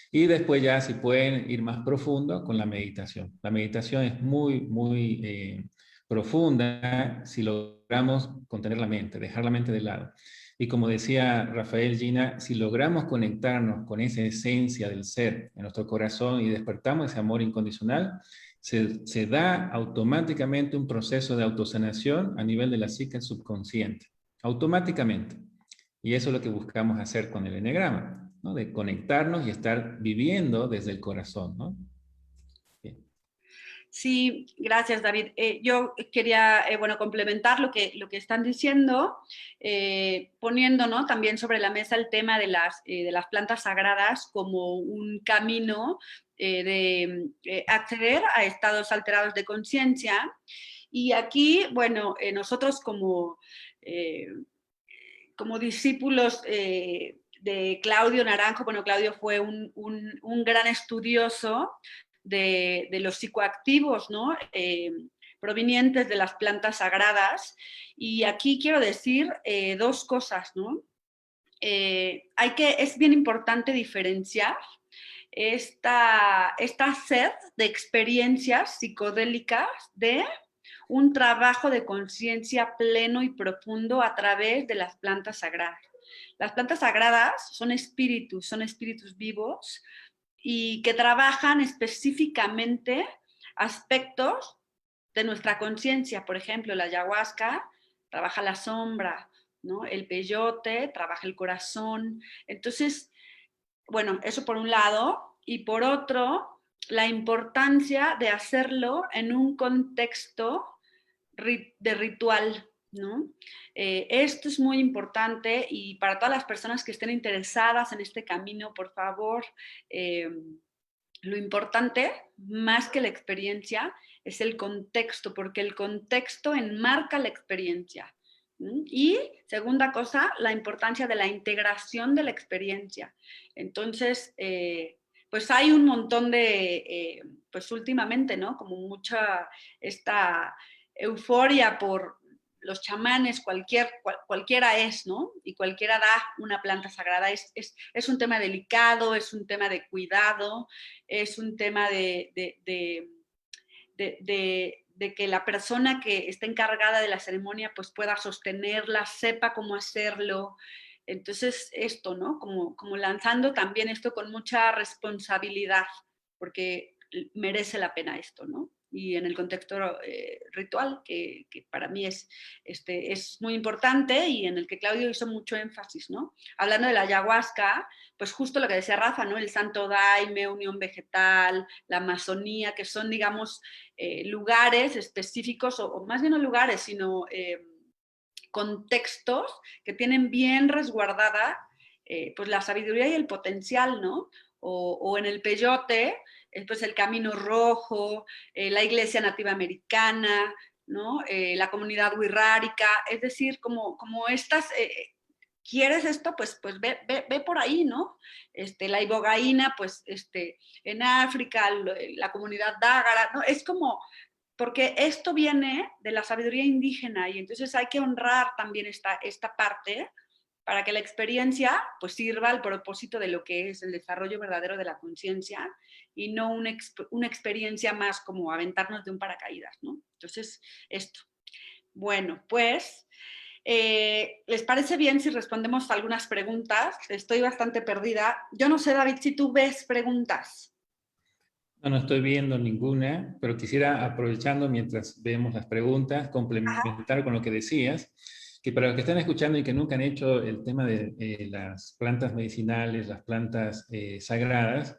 Y después ya si pueden ir más profundo con la meditación. La meditación es muy profunda si logramos contener la mente, dejar la mente de lado. Y como decía Rafael, Gina, si logramos conectarnos con esa esencia del ser en nuestro corazón y despertamos ese amor incondicional, se da automáticamente un proceso de autosanación a nivel de la psique subconsciente. Automáticamente. Y eso es lo que buscamos hacer con el eneagrama, ¿no? De conectarnos y estar viviendo desde el corazón, ¿no? Bien. Sí, gracias, David. Yo quería, bueno, complementar lo que están diciendo, poniendo, ¿no?, también sobre la mesa el tema de las plantas sagradas como un camino de acceder a estados alterados de conciencia. Y aquí, bueno, nosotros como discípulos de Claudio Naranjo, bueno, Claudio fue un gran estudioso de los psicoactivos, ¿no? Provenientes de las plantas sagradas. Y aquí quiero decir dos cosas, ¿no? Es bien importante diferenciar esta sed de experiencias psicodélicas de un trabajo de conciencia pleno y profundo a través de las plantas sagradas. Las plantas sagradas son espíritus vivos y que trabajan específicamente aspectos de nuestra conciencia. Por ejemplo, la ayahuasca trabaja la sombra, ¿no? El peyote trabaja el corazón. Entonces, bueno, eso por un lado. Y por otro, la importancia de hacerlo en un contexto de ritual, ¿no? Esto es muy importante y para todas las personas que estén interesadas en este camino, por favor, lo importante, más que la experiencia, es el contexto, porque el contexto enmarca la experiencia. Y segunda cosa, la importancia de la integración de la experiencia. Entonces, pues hay un montón de, pues últimamente, ¿no? Como mucha esta euforia por los chamanes, cualquiera es, ¿no? Y cualquiera da una planta sagrada. Es un tema delicado, es un tema de cuidado, es un tema de que la persona que está encargada de la ceremonia pues pueda sostenerla, sepa cómo hacerlo. Entonces esto, ¿no? Como lanzando también esto con mucha responsabilidad, porque merece la pena esto, ¿no? Y en el contexto ritual, que para mí es muy importante y en el que Claudio hizo mucho énfasis, ¿no? Hablando de la ayahuasca, pues justo lo que decía Rafa, ¿no? El Santo Daime, Unión Vegetal, la Amazonía, que son, digamos, lugares específicos, o más bien no lugares, sino contextos que tienen bien resguardada pues la sabiduría y el potencial, ¿no? O en el peyote, pues el Camino Rojo, la Iglesia Nativa Americana, ¿no? La comunidad wixárika, es decir, como estas... ¿Quieres esto? Pues ve por ahí, ¿no? La ibogaína, pues en África, la comunidad dágara, ¿no? Es como, porque esto viene de la sabiduría indígena y entonces hay que honrar también esta parte para que la experiencia pues sirva al propósito de lo que es el desarrollo verdadero de la conciencia y no una experiencia más como aventarnos de un paracaídas, ¿no? Entonces, esto. Bueno, pues, ¿les parece bien si respondemos algunas preguntas? Estoy bastante perdida. Yo no sé, David, si tú ves preguntas. No estoy viendo ninguna, pero quisiera, aprovechando mientras vemos las preguntas, complementar con lo que decías, que para los que están escuchando y que nunca han hecho el tema de las plantas medicinales, las plantas sagradas,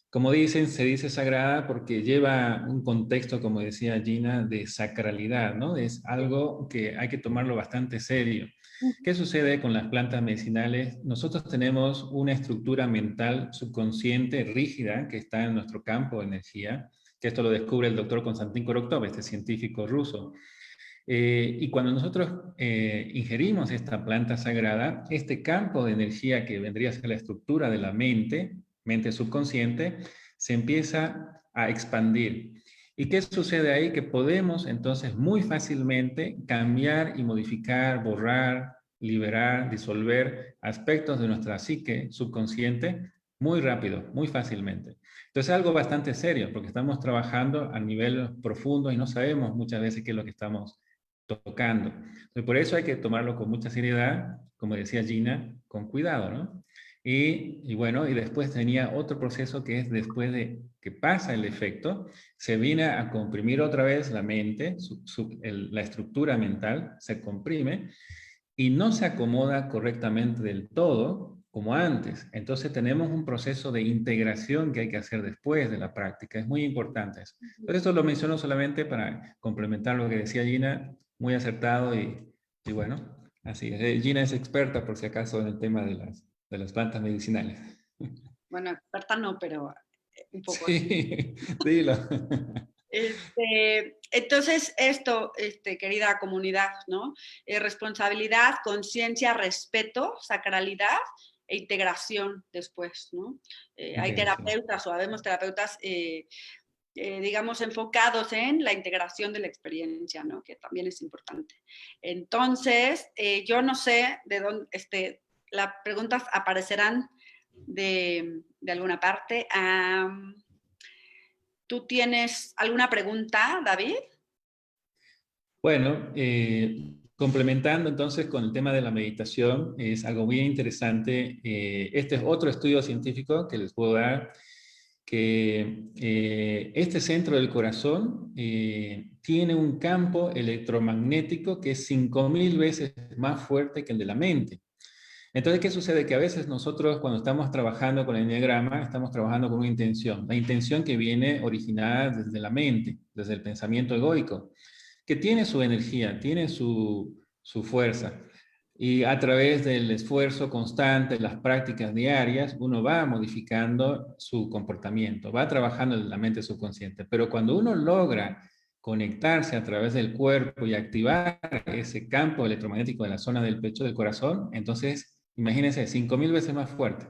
como dicen, se dice sagrada porque lleva un contexto, como decía Gina, de sacralidad, ¿no? Es algo que hay que tomarlo bastante serio. ¿Qué sucede con las plantas medicinales? Nosotros tenemos una estructura mental subconsciente rígida que está en nuestro campo de energía, que esto lo descubre el doctor Konstantin Korotkov, este científico ruso. Y cuando nosotros ingerimos esta planta sagrada, este campo de energía que vendría a ser la estructura de la mente subconsciente, se empieza a expandir. ¿Y qué sucede ahí? Que podemos entonces muy fácilmente cambiar y modificar, borrar, liberar, disolver aspectos de nuestra psique subconsciente muy rápido, muy fácilmente. Entonces es algo bastante serio, porque estamos trabajando a nivel profundo y no sabemos muchas veces qué es lo que estamos tocando. Entonces, por eso hay que tomarlo con mucha seriedad, como decía Gina, con cuidado, ¿no? Y bueno, y después tenía otro proceso que es después de que pasa el efecto, se viene a comprimir otra vez la mente, la estructura mental se comprime y no se acomoda correctamente del todo como antes. Entonces tenemos un proceso de integración que hay que hacer después de la práctica. Es muy importante eso. Entonces esto lo menciono solamente para complementar lo que decía Gina, muy acertado y bueno, así es. Gina es experta por si acaso en el tema de las plantas medicinales. Bueno, experta no, pero un poco. Sí, dilo. Entonces, esto, querida comunidad, ¿no? Responsabilidad, conciencia, respeto, sacralidad e integración después, ¿no? Hay terapeutas o habemos terapeutas, digamos, enfocados en la integración de la experiencia, ¿no? Que también es importante. Entonces, yo no sé de dónde, las preguntas aparecerán de alguna parte. ¿Tú tienes alguna pregunta, David? Bueno, complementando entonces con el tema de la meditación, es algo muy interesante. Este es otro estudio científico que les puedo dar, que este centro del corazón tiene un campo electromagnético que es 5.000 veces más fuerte que el de la mente. Entonces, ¿qué sucede? Que a veces nosotros cuando estamos trabajando con el enneagrama, estamos trabajando con una intención, la intención que viene originada desde la mente, desde el pensamiento egoico. que tiene su energía, tiene su fuerza. Y a través del esfuerzo constante, las prácticas diarias, uno va modificando su comportamiento, va trabajando en la mente subconsciente. Pero cuando uno logra conectarse a través del cuerpo y activar ese campo electromagnético de la zona del pecho del corazón, entonces, imagínense, 5000 veces más fuerte.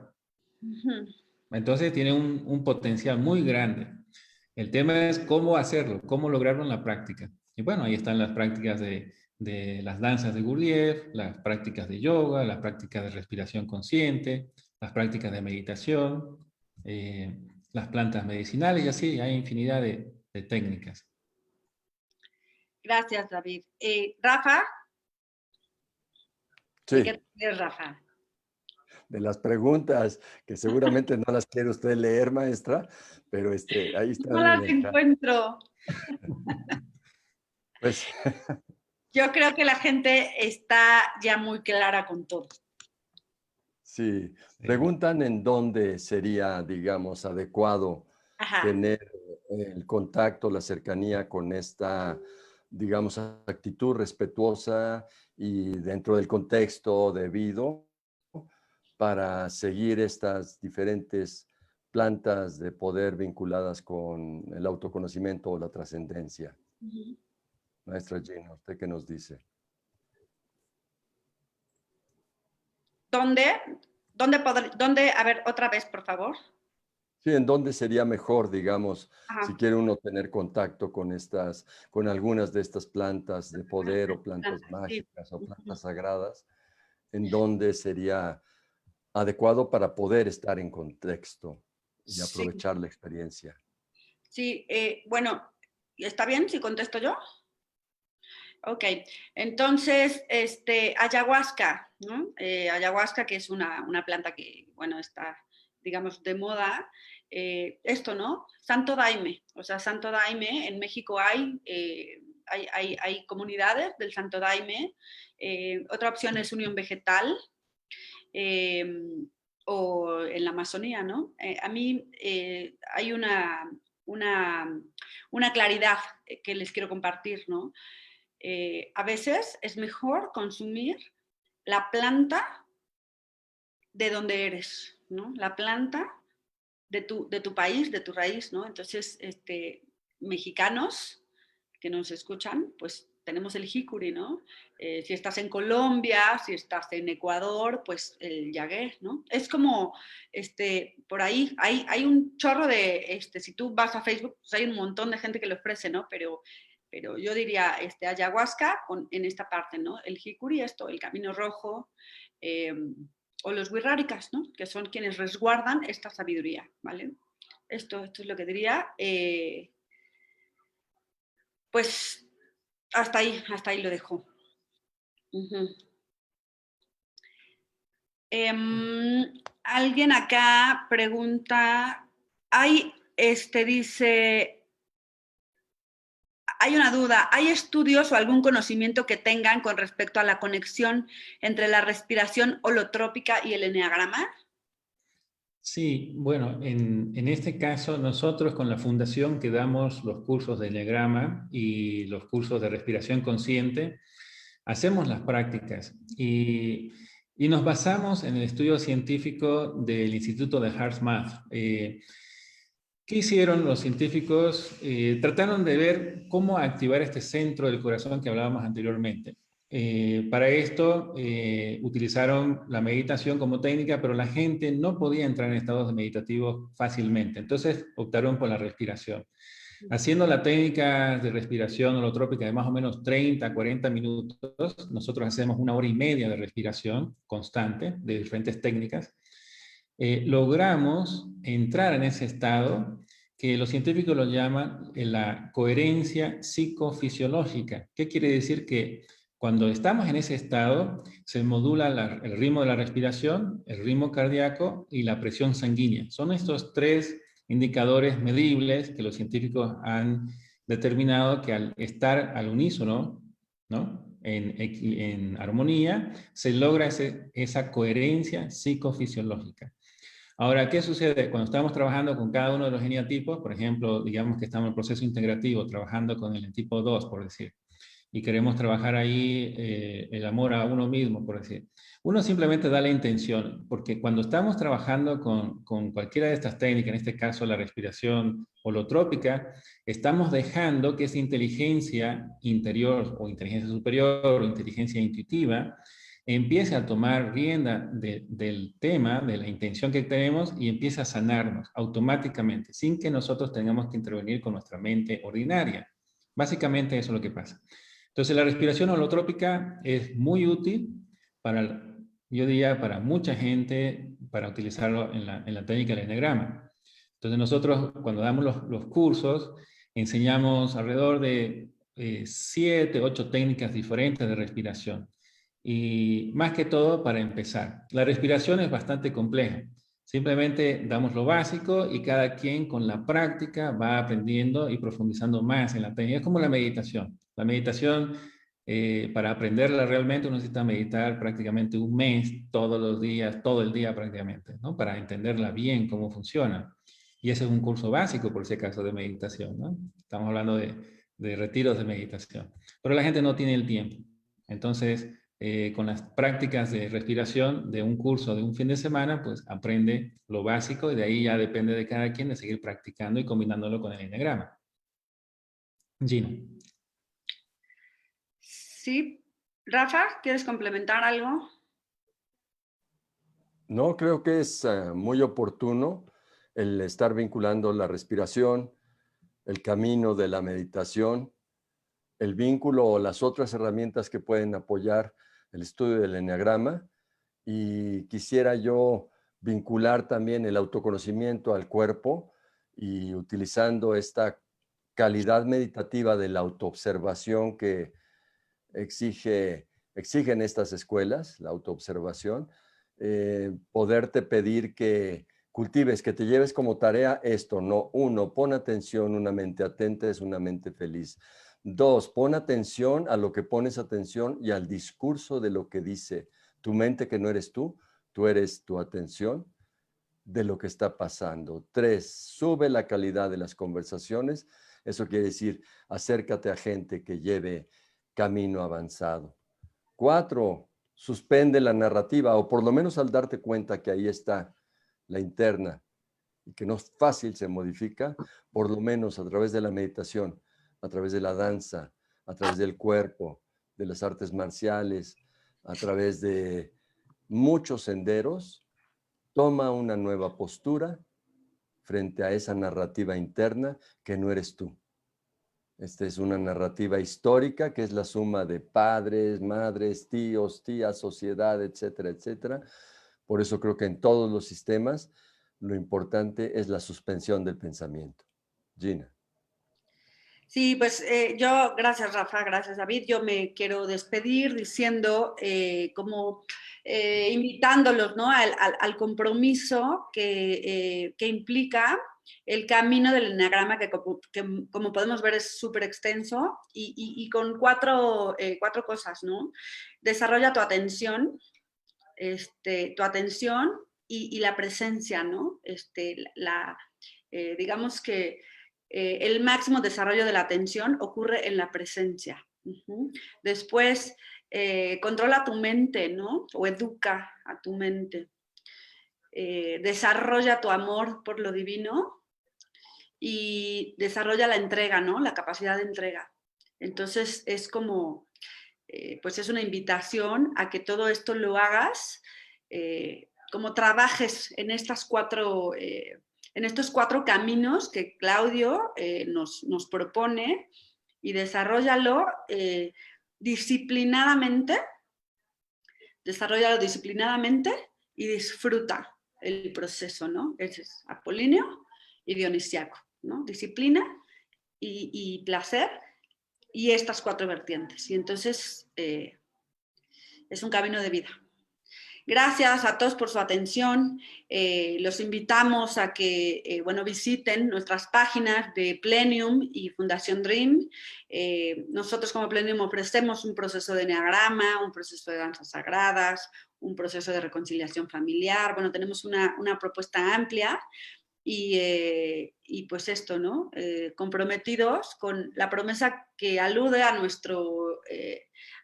Entonces tiene un potencial muy grande. El tema es cómo hacerlo, cómo lograrlo en la práctica. Y bueno, ahí están las prácticas de las danzas de Gurdjieff, las prácticas de yoga, las prácticas de respiración consciente, las prácticas de meditación, las plantas medicinales, y así hay infinidad de técnicas. Gracias, David. Rafa. Sí. ¿De qué te quieres, Rafa? De las preguntas, que seguramente no las quiere usted leer, maestra, pero ahí están. No las encuentro. Pues yo creo que la gente está ya muy clara con todo. Sí, preguntan en dónde sería, digamos, adecuado tener el contacto, la cercanía con esta, digamos, actitud respetuosa y dentro del contexto debido para seguir estas diferentes plantas de poder vinculadas con el autoconocimiento o la trascendencia. Maestra Gina, ¿usted qué nos dice? ¿Dónde? A ver, otra vez, por favor. Sí, ¿en dónde sería mejor, digamos, si quiere uno tener contacto con algunas de estas plantas de poder o plantas mágicas o plantas sagradas? ¿En dónde sería adecuado para poder estar en contexto y aprovechar la experiencia? Sí, bueno, ¿está bien si contesto yo? Ok, entonces, ayahuasca, ¿no? Ayahuasca, que es una planta que, bueno, está, digamos, de moda. Esto, ¿no? Santo Daime, o sea, Santo Daime, en México hay comunidades del Santo Daime. Otra opción es Unión Vegetal, o en la Amazonía, ¿no? A mí hay una claridad que les quiero compartir, ¿no? A veces es mejor consumir la planta de donde eres, ¿no? La planta de tu país, de tu raíz, ¿no? Entonces, mexicanos que nos escuchan, pues tenemos el jicuri, ¿no? Si estás en Colombia, si estás en Ecuador, pues el yagué, ¿no? Es como, por ahí, hay un chorro de, si tú vas a Facebook, pues hay un montón de gente que lo ofrece, ¿no? Pero yo diría ayahuasca en esta parte, ¿no? El jicuri, el camino rojo, o los wixárikas, ¿no? Que son quienes resguardan esta sabiduría, ¿vale? Esto es lo que diría. Pues hasta ahí lo dejo. Alguien acá pregunta, dice, hay una duda, ¿hay estudios o algún conocimiento que tengan con respecto a la conexión entre la respiración holotrópica y el eneagrama? Sí, bueno, en este caso nosotros con la fundación que damos los cursos de eneagrama y los cursos de respiración consciente, hacemos las prácticas y nos basamos en el estudio científico del Instituto de HeartMath. ¿Qué hicieron los científicos? Trataron de ver cómo activar este centro del corazón que hablábamos anteriormente. Para esto utilizaron la meditación como técnica, pero la gente no podía entrar en estados meditativos fácilmente. Entonces optaron por la respiración. Haciendo la técnica de respiración holotrópica de más o menos 30 a 40 minutos, nosotros hacemos 1 hora y media de respiración constante de diferentes técnicas. Logramos entrar en ese estado que los científicos lo llaman la coherencia psicofisiológica. ¿Qué quiere decir? Que cuando estamos en ese estado, se modula el ritmo de la respiración, el ritmo cardíaco y la presión sanguínea. Son estos 3 indicadores medibles que los científicos han determinado que al estar al unísono, ¿no? en armonía, se logra esa coherencia psicofisiológica. Ahora, ¿qué sucede? Cuando estamos trabajando con cada uno de los eneatipos, por ejemplo, digamos que estamos en el proceso integrativo, trabajando con el tipo 2, por decir. y queremos trabajar ahí el amor a uno mismo, por decir. Uno simplemente da la intención, porque cuando estamos trabajando con cualquiera de estas técnicas, en este caso la respiración holotrópica, estamos dejando que esa inteligencia interior o inteligencia superior o inteligencia intuitiva empiece a tomar rienda del tema, de la intención que tenemos y empiece a sanarnos automáticamente, sin que nosotros tengamos que intervenir con nuestra mente ordinaria. Básicamente eso es lo que pasa. Entonces la respiración holotrópica es muy útil para, yo diría, para mucha gente, para utilizarlo en la técnica del eneagrama. Entonces nosotros cuando damos los cursos, enseñamos alrededor de 7, 8 técnicas diferentes de respiración. Y más que todo para empezar. La respiración es bastante compleja. Simplemente damos lo básico y cada quien con la práctica va aprendiendo y profundizando más en la técnica. Es como la meditación. La meditación, para aprenderla realmente uno necesita meditar prácticamente un mes, todos los días, todo el día prácticamente, ¿no? Para entenderla bien, cómo funciona. Y ese es un curso básico, por si acaso, de meditación, ¿no? Estamos hablando de retiros de meditación. Pero la gente no tiene el tiempo. Entonces, con las prácticas de respiración de un curso de un fin de semana, pues aprende lo básico y de ahí ya depende de cada quien de seguir practicando y combinándolo con el eneagrama. Gina. Sí. Rafa, ¿quieres complementar algo? No, creo que es muy oportuno el estar vinculando la respiración, el camino de la meditación, el vínculo o las otras herramientas que pueden apoyar el estudio del eneagrama. Y quisiera yo vincular también el autoconocimiento al cuerpo y utilizando esta calidad meditativa de la autoobservación que exigen estas escuelas, la autoobservación, poderte pedir que cultives, que te lleves como tarea esto, no, 1, pon atención, una mente atenta es una mente feliz. 2, pon atención a lo que pones atención y al discurso de lo que dice tu mente, que no eres tú eres tu atención de lo que está pasando. 3, sube la calidad de las conversaciones, eso quiere decir, acércate a gente que lleve camino avanzado. 4, suspende la narrativa, o por lo menos al darte cuenta que ahí está la interna y que no es fácil, se modifica, por lo menos a través de la meditación, a través de la danza, a través del cuerpo, de las artes marciales, a través de muchos senderos, toma una nueva postura frente a esa narrativa interna que no eres tú. Esta es una narrativa histórica que es la suma de padres, madres, tíos, tías, sociedad, etcétera, etcétera. Por eso creo que en todos los sistemas lo importante es la suspensión del pensamiento. Gina. Sí, pues yo, gracias Rafa, gracias David, yo me quiero despedir diciendo, invitándolos, ¿no? al compromiso que implica el camino del eneagrama, que como podemos ver es súper extenso y con cuatro cosas, ¿no? Desarrolla tu atención y la presencia, ¿no? Digamos que el máximo desarrollo de la atención ocurre en la presencia. Después, controla tu mente, ¿no? O educa a tu mente. Desarrolla tu amor por lo divino y desarrolla la entrega, ¿no? La capacidad de entrega. Entonces, es como, pues es una invitación a que todo esto lo hagas, como trabajes en estos cuatro caminos que Claudio nos propone y desarróllalo disciplinadamente y disfruta el proceso, ¿no? Ese es apolíneo y dionisiaco, ¿no? Disciplina y placer y estas 4 vertientes. Y entonces es un camino de vida. Gracias a todos por su atención. Los invitamos a que visiten nuestras páginas de Plenium y Fundación Dream. Nosotros como Plenium ofrecemos un proceso de eneagrama, un proceso de danzas sagradas, un proceso de reconciliación familiar. Bueno, tenemos una propuesta amplia y pues esto, ¿no? Comprometidos con la promesa que alude a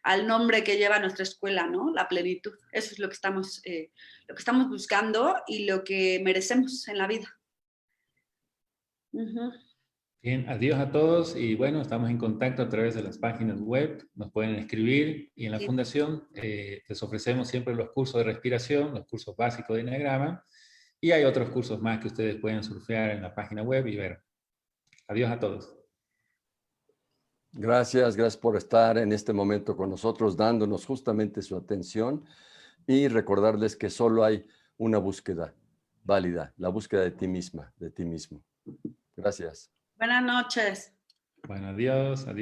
al nombre que lleva nuestra escuela, ¿no? La plenitud. Eso es lo que estamos buscando y lo que merecemos en la vida. Bien, adiós a todos y bueno, estamos en contacto a través de las páginas web, nos pueden escribir y en la fundación les ofrecemos siempre los cursos de respiración, los cursos básicos de Enneagrama y hay otros cursos más que ustedes pueden surfear en la página web y ver. Adiós a todos. Gracias por estar en este momento con nosotros, dándonos justamente su atención y recordarles que solo hay una búsqueda válida, la búsqueda de ti misma, de ti mismo. Gracias. Buenas noches. Bueno, adiós, adiós.